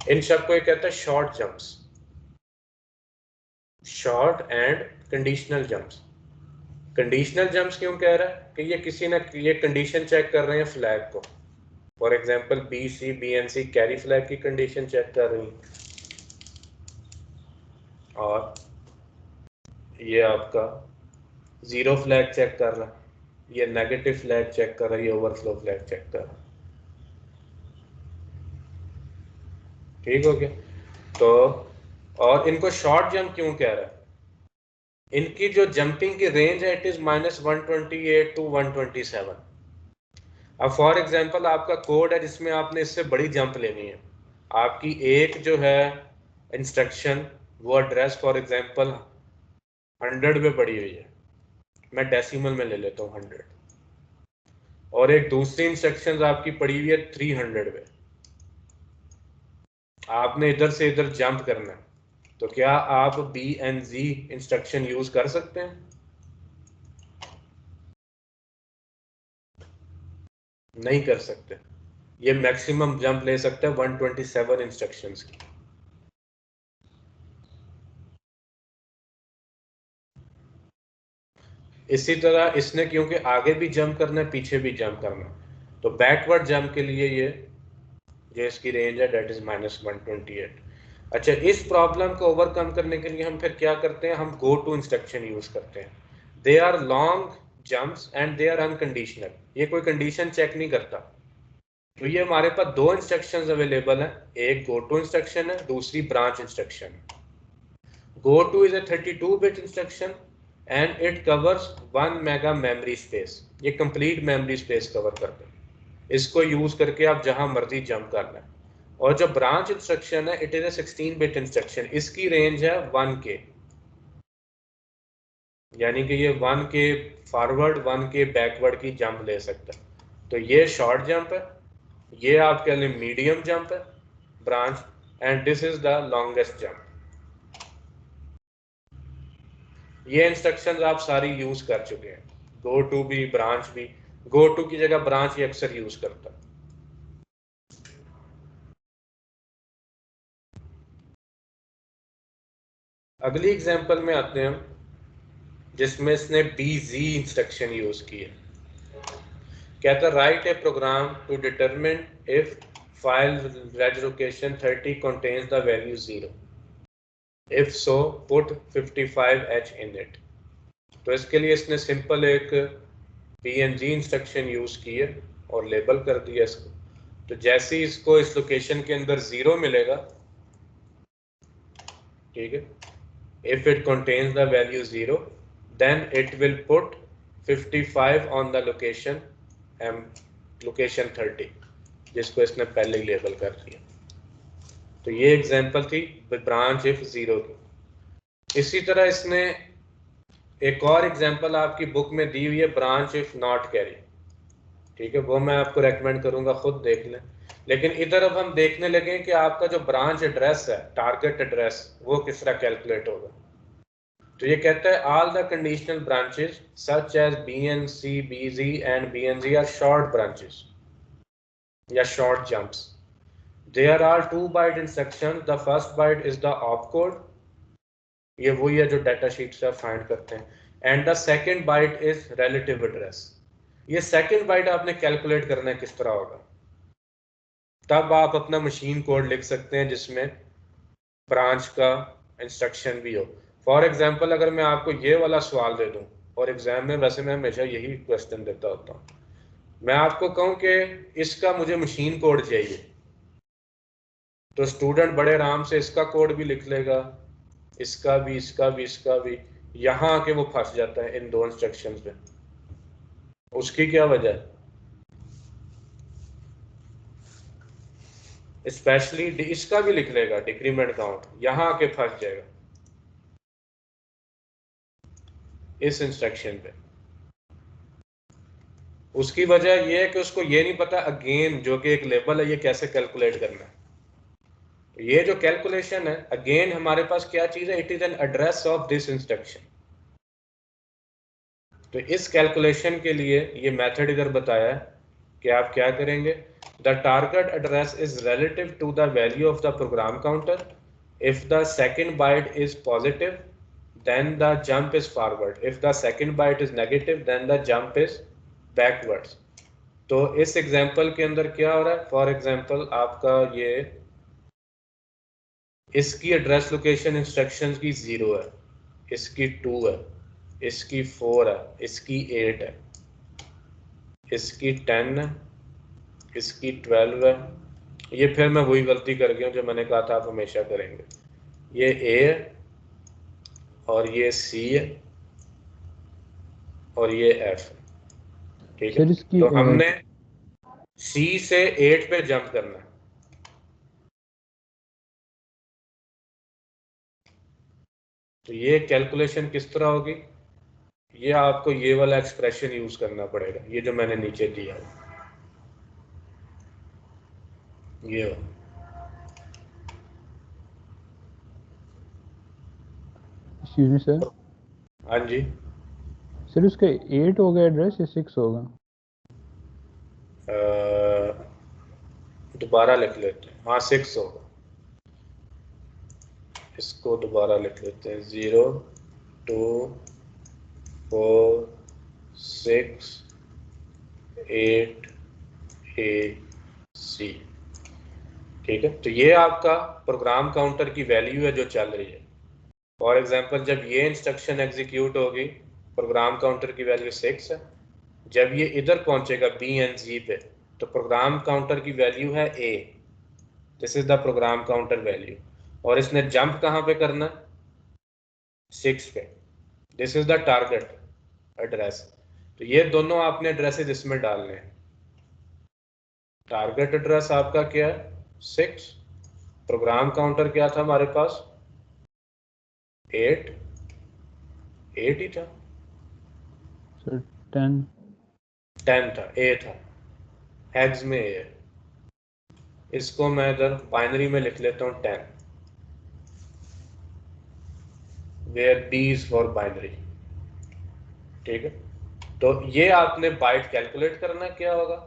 इन सब को ये कहता है short jumps, short and conditional jumps. Conditional jumps क्यों कह रहा है कि ये किसी ना ये कंडीशन चेक कर रहे हैं फ्लैग को। For example BC BNC carry flag की कंडीशन चेक कर रही है, और ये आपका जीरो फ्लैग चेक कर रहा है, ये नेगेटिव फ्लैग चेक कर रहा है, ये ओवरफ्लो फ्लैग चेक कर रहा है। ठीक हो गया? तो और इनको शॉर्ट जंप क्यों कह रहा है? इनकी जो जंपिंग की रेंज है इट इज -128 to 127। अब फॉर एग्जांपल आपका कोड है जिसमें आपने इससे बड़ी जंप लेनी है, आपकी एक जो है इंस्ट्रक्शन वो एड्रेस फॉर एग्जांपल 100 पे पड़ी हुई है, मैं डेसिमल में ले लेता हूँ 100, और एक दूसरी इंस्ट्रक्शन आपकी पड़ी हुई है 300 पे, आपने इधर से इधर जंप करना है, तो क्या आप BNG इंस्ट्रक्शन यूज कर सकते हैं? नहीं कर सकते। ये मैक्सिमम जंप ले सकते हैं 127 इंस्ट्रक्शंस की। इसी तरह इसने क्योंकि आगे भी जंप करना है पीछे भी जंप करना है, तो बैकवर्ड जंप के लिए ये जो इसकी रेंज है डेट इज -128। अच्छा, इस प्रॉब्लम को ओवरकम करने के लिए हम फिर क्या करते हैं, हम गो टू इंस्ट्रक्शन यूज करते हैं। They are long jumps and they are unconditional, ये कोई कंडीशन चेक नहीं करता। तो ये हमारे पास दो इंस्ट्रक्शंस अवेलेबल हैं, एक गो टू इंस्ट्रक्शन है, दूसरी ब्रांच इंस्ट्रक्शन है। Go two is a 32-bit instruction and it covers 1 mega memory space, ये कंप्लीट मेमोरी स्पेस कवर करते हैं, इसको यूज करके आप जहां मर्जी जंप कर लें। और जो ब्रांच इंस्ट्रक्शन है it is A 16-bit instruction, इसकी रेंज है 1K, यानी कि ये 1K फॉरवर्ड 1K बैकवर्ड की जंप ले सकता है। तो ये शॉर्ट जंप है, ये आपके लिए मीडियम जंप है branch, and this is the longest jump. ये इंस्ट्रक्शंस आप सारी यूज कर चुके हैं, गो टू भी ब्रांच भी। गो टू की जगह ब्रांच ही अक्सर यूज करता है। अगली एग्जांपल में आते हैं हम, जिसमें इसने BZ इंस्ट्रक्शन यूज की है। कहता है write a program to determine if file reg location 30 contains the value 0, if so put 55H in it। तो इसके लिए इसने सिंपल एक BNG इंस्ट्रक्शन यूज की है और लेबल कर दिया इसको। तो जैसे ही इसको इस लोकेशन के अंदर 0 मिलेगा, ठीक है, if it contains the value 0 then it will put 55 on the location location 30, जिसको इसने पहले ही लेबल कर दिया। तो ये एग्जांपल थी ब्रांच इफ 0 की। इसी तरह इसने एक और एग्जांपल आपकी बुक में दी हुई है ब्रांच इफ नॉट कैरी, ठीक है, वो मैं आपको रेकमेंड करूंगा खुद देख लें। लेकिन इधर अब हम देखने लगे कि आपका जो ब्रांच एड्रेस है, टारगेट एड्रेस, वो किस तरह कैलकुलेट होगा। तो ये कहता है all the conditional branches such as BNC, BZ and BNZ are short branches या short jumps. There are 2 byte instructions. The first byte is the opcode, ये वही है जो डाटा शीट से फाइंड करते हैं, and the second byte is relative address. ये second byte आपने कैलकुलेट करना है किस तरह होगा, तब आप अपना मशीन कोड लिख सकते हैं जिसमें ब्रांच का इंस्ट्रक्शन भी हो. फॉर एग्जांपल अगर मैं आपको ये वाला सवाल दे दूं, और एग्जाम में वैसे मैं हमेशा यही क्वेश्चन देता होता हूँ, मैं आपको कहूँ कि इसका मुझे मशीन कोड चाहिए, तो स्टूडेंट बड़े आराम से इसका कोड भी लिख लेगा, इसका भी, इसका भी, इसका भी. यहाँ आके वो फंस जाता है इन दो इंस्ट्रक्शंस पे. उसकी क्या वजह है? स्पेशली इसका भी लिख लेगा डिक्रीमेंट काउंट, यहाँ आके फंस जाएगा इस इंस्ट्रक्शन पे. उसकी वजह ये है कि उसको ये नहीं पता अगेन जो कि एक लेबल है ये कैसे कैलकुलेट करना है. ये जो कैलकुलेशन है अगेन हमारे पास क्या चीज है, it is an address of this instruction. तो इस कैलकुलेशन के लिए ये मेथड इधर बताया है कि आप क्या करेंगे. The target address is relative to the value of the program counter. If the second byte is positive then the jump is forward. If the second byte is negative then the jump is backwards. तो इस example के अंदर क्या हो रहा है, for example आपका ये इसकी एड्रेस लोकेशन इंस्ट्रक्शंस की 0 है, इसकी 2 है, इसकी 4 है, इसकी 8 है, इसकी 10 है, इसकी 12 है. ये फिर मैं वही गलती कर गया जो मैंने कहा था आप हमेशा करेंगे. ये A है और ये C है और ये F है. ठीक है, तो हमने C से 8 पे जंप करना है. तो ये कैलकुलेशन किस तरह होगी, ये आपको ये वाला एक्सप्रेशन यूज करना पड़ेगा, ये जो मैंने नीचे दिया है ये. Excuse me sir. हाँ जी सर उसका 8 होगा एड्रेस या 6 होगा? दोबारा लिख लेते हैं. हाँ 6 होगा. इसको दोबारा लिख लेते हैं. 0 2 4 6 8 A C. ठीक है, तो ये आपका प्रोग्राम काउंटर की वैल्यू है जो चल रही है. फॉर एग्जांपल जब ये इंस्ट्रक्शन एग्जीक्यूट होगी प्रोग्राम काउंटर की वैल्यू 6 है. जब ये इधर पहुंचेगा B and Z पे तो प्रोग्राम काउंटर की वैल्यू है A. This is the program counter value. और इसने जंप कहाँ पे करना है, 6 पे. This is the target address. तो ये दोनों आपने एड्रेसेस इसमें डालने हैं. टारगेट एड्रेस आपका क्या है 6, प्रोग्राम काउंटर क्या था हमारे पास 8 ही था सर 10 था, A था, हेक्स में A है. इसको मैं इधर बाइनरी में लिख लेता हूँ 10, where B is for binary. ठीक है, तो ये आपने बाइट कैलकुलेट करना है, क्या होगा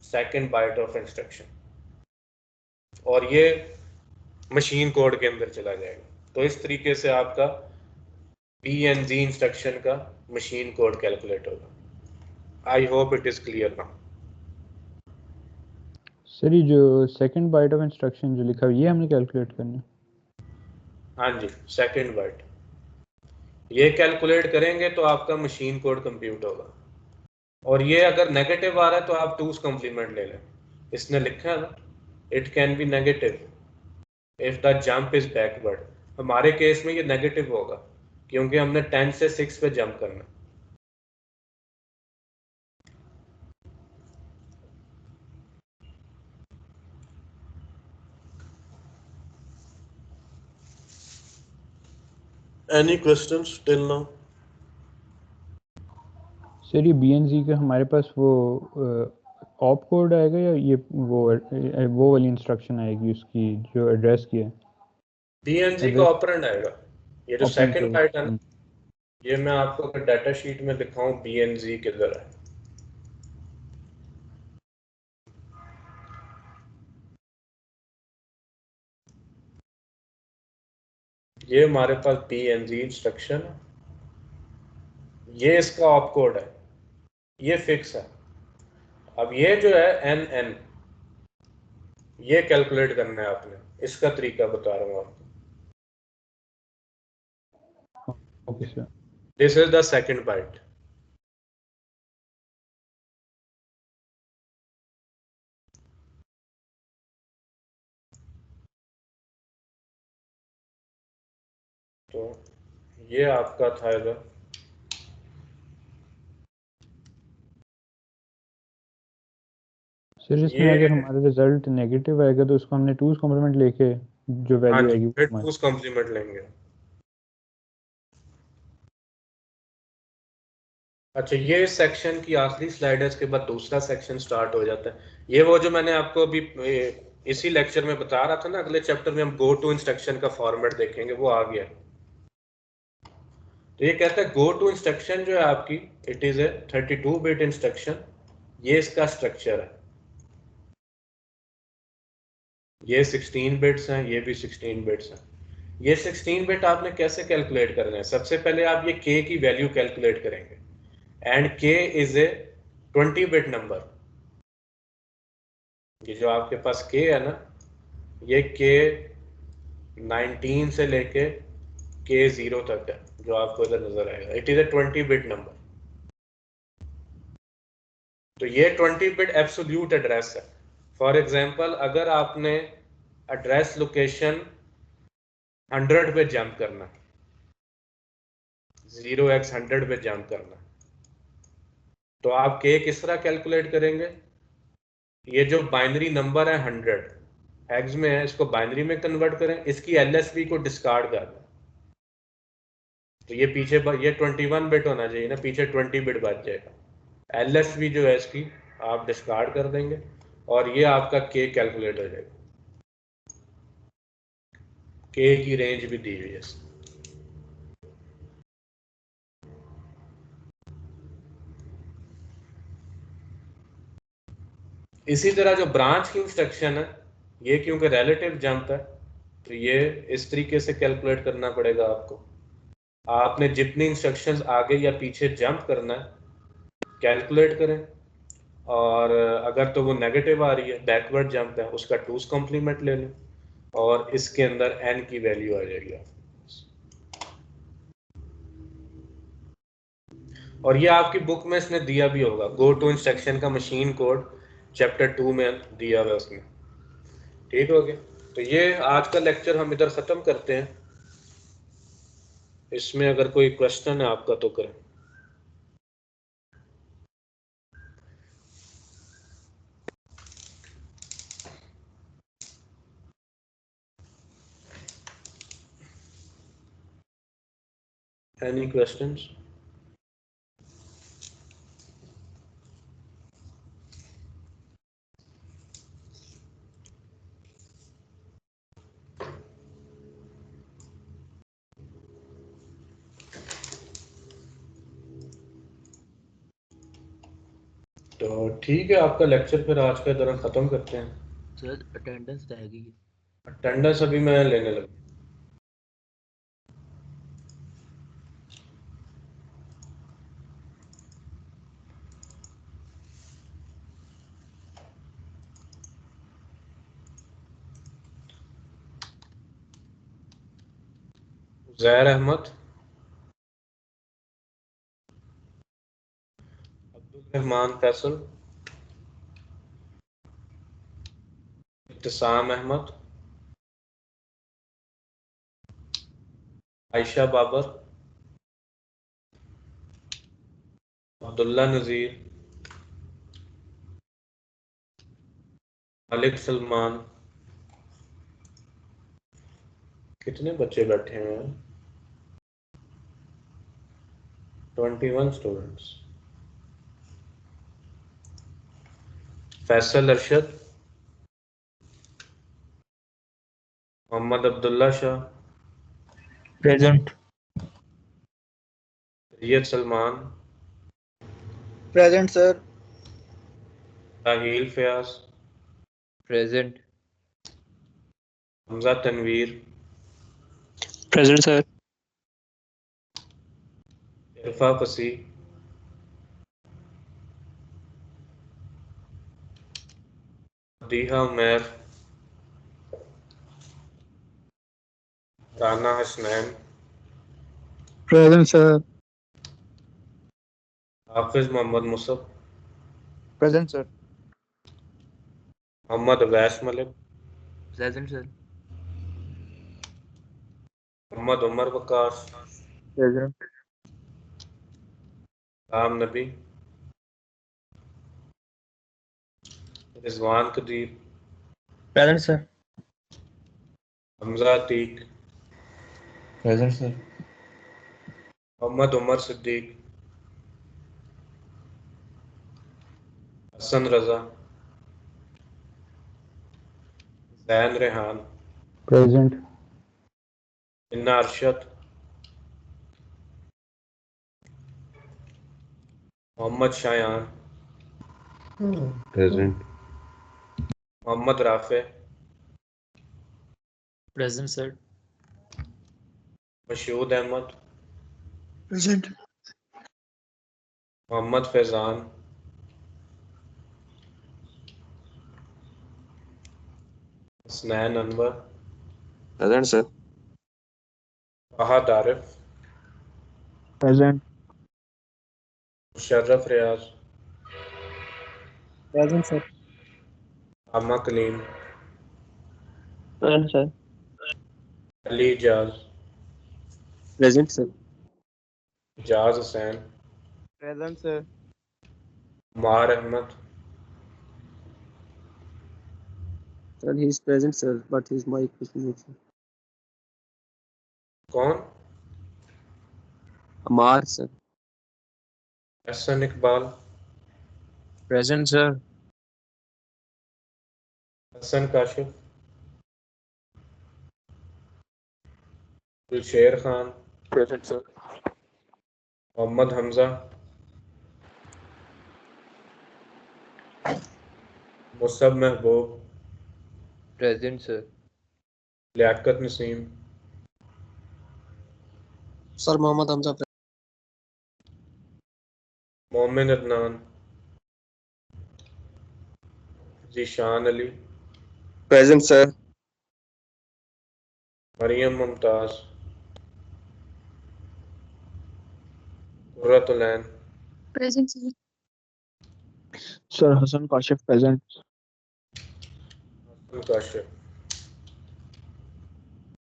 सेकंड बाइट ऑफ इंस्ट्रक्शन, और ये मशीन कोड के अंदर चला जाएगा. तो इस तरीके से आपका B and Z इंस्ट्रक्शन का मशीन कोड कैलकुलेट होगा. I hope it is clear now. Sir ये जो सेकंड बाइट ऑफ इंस्ट्रक्शन जो लिखा है ये हमने कैलकुलेट करना है? हाँ जी, सेकंड बाइट ये कैलकुलेट करेंगे तो आपका मशीन कोड कंप्यूट होगा. और ये अगर नेगेटिव आ रहा है तो आप 2's कॉम्प्लीमेंट ले लें. इसने लिखा है ना it can be negative if the jump is backward. हमारे केस में ये नेगेटिव होगा क्योंकि हमने 10 से 6 पे जंप करना. Any questions till now? Sir ये BNZ का हमारे पास वो ऑप कोड आएगा या ये वो वाली इंस्ट्रक्शन आएगी उसकी जो एड्रेस की है? BNZ का ऑपरेंड आएगा. ये जो Open सेकंड से, बाइट है ना, ये मैं आपको अगर डाटा शीट में दिखाऊं BNZ किधर है, ये हमारे पास BNZ इंस्ट्रक्शन है, ये इसका ऑप कोड है, ये फिक्स है। अब ये जो है NN, ये कैलकुलेट करना है आपने, इसका तरीका बता रहा हूँ आपको। Okay sir. This is the second byte. तो ये आपका था इधर, सर इसमें ये, अगर हमारा रिजल्ट नेगेटिव आएगा तो उसको हमने 2's कॉम्प्लीमेंट लेके जो हाँ वैल्यू जी, आएगी वो फिर हमारी। 2's कॉम्प्लीमेंट लेंगे। अच्छा, ये सेक्शन की आखिरी स्लाइड है, इसके बाद दूसरा सेक्शन स्टार्ट हो जाता है। ये वो जो मैंने आपको अभी इसी लेक्चर में बता रहा था ना, अगले चैप्टर में हम गो टू इंस्ट्रक्शन का फॉर्मेट देखेंगे, वो आ गया। तो ये कहता है गो टू इंस्ट्रक्शन जो है आपकी, it is a 32 bit instruction. ये इसका स्ट्रक्चर है, ये 16 बिट्स हैं, ये भी 16 बिट्स हैं। ये 16 बिट आपने कैसे कैलकुलेट करना है? सबसे पहले आप ये k की वैल्यू कैलकुलेट करेंगे, and k is a 20 bit number. ये जो आपके पास k है ना, ये k 19 से लेके k 0 तक है, जो आपको इधर नजर आएगा। It is A 20 bit number. तो ये 20 बिट एब्सोल्यूट एड्रेस है। फॉर एग्जांपल, अगर आपने एड्रेस लोकेशन 100 पे जंप करना, 0x100 पे जंप करना, तो आप k किस तरह कैलकुलेट करेंगे? ये जो बाइनरी नंबर है 100 हेक्स में है, इसको बाइनरी में कन्वर्ट करें, इसकी LSB को डिस्कार्ड कर दें। तो ये पीछे ये 21 बिट होना चाहिए ना, पीछे 20 बिट बच जाएगा। LSB जो है इसकी आप डिस्कार्ड कर देंगे, और ये आपका k कैलकुलेट हो जाएगा। k की रेंज भी दी हुई है। इसी तरह जो ब्रांच की इंस्ट्रक्शन है, ये क्योंकि रिलेटिव जंप है, तो ये इस तरीके से कैलकुलेट करना पड़ेगा आपको। आपने जितनी इंस्ट्रक्शंस आगे या पीछे जंप करना है कैलकुलेट करें, और अगर तो वो नेगेटिव आ रही है, बैकवर्ड जंप है, उसका 2's कॉम्प्लीमेंट ले लें, और इसके अंदर n की वैल्यू आ जाएगी। और ये आपकी बुक में इसने दिया भी होगा, गो टू इंस्ट्रक्शन का मशीन कोड चैप्टर 2 में दिया हुआ है उसमें। ठीक हो गया? तो ये आज का लेक्चर हम इधर ख़त्म करते हैं। इसमें अगर कोई क्वेश्चन है आपका तो करें। Any questions? तो ठीक है, आपका लेक्चर फिर आज का तरह ख़त्म करते हैं। सर अटेंडेंस रहेगी। अटेंडेंस अभी मैं लेने लगा। ज़ैर अहमद, अब्दुल रहमान फैसल, इत्तिसाम अहमद, आयशा बाबर, अब्दुल्ला नज़ीर, मालिक सलमान। कितने बच्चे बैठे हैं? 21 students. Faisal Arshad, Mohammad Abdullah Shah, present. Syed Salman, present sir. Tahil Fayaz, present. Hamza Tanveer, present sir. Irfa Fasi, Diha Umair, Rana Hasnain, present sir. Hafiz Mohammad Musab, present sir. Mohammad Awais Malik, present sir. Mohammad Umar Waqas, present. Ram Nabi, Rizwan Qadeer, present sir. Hamza Atiq, present sir. Mohammad Umar Siddiq, Hasan Raza, Zain Rehan, present. Inna Arshad, Mohammad Shayan, present. Mohammad Rafay, present sir. Mashhood Ahmed, present. Mohammad Faizan, Hasnain Anwar, present sir. Fahad Arif, present. Musharraf Riaz, present sir. Aama Kaleem, present sir. Ali Ijaz, present sir. Ijaz Hussain, present sir. Umar Ahmed, Sir, he is present, sir, but his mic is muted. कौन? Amar, sir. Ehsan Iqbal, present sir. Hasan Kashif, Dilsher Khan, Present, sir. Mohammad Hamza, Musab Mehboob, present sir. Liaquat Naseem, Sir, Mohammed Hamza. Momin Adnan, Zeeshan Ali, Present, sir. Maryam Mumtaz, Qurratulain, present sir. Sir Hasan Kashif present. Hasan Kashif,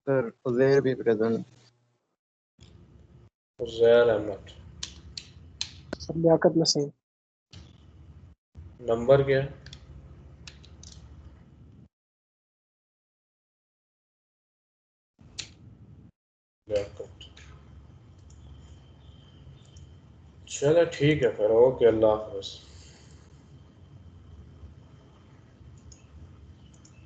Sir, Uzair be present. Uzair Ahmed. Sir, Liaquat Naseem. Number क्या है? लियाकत। चलो ठीक है फिर, okay, अल्लाह हाफ़िज़।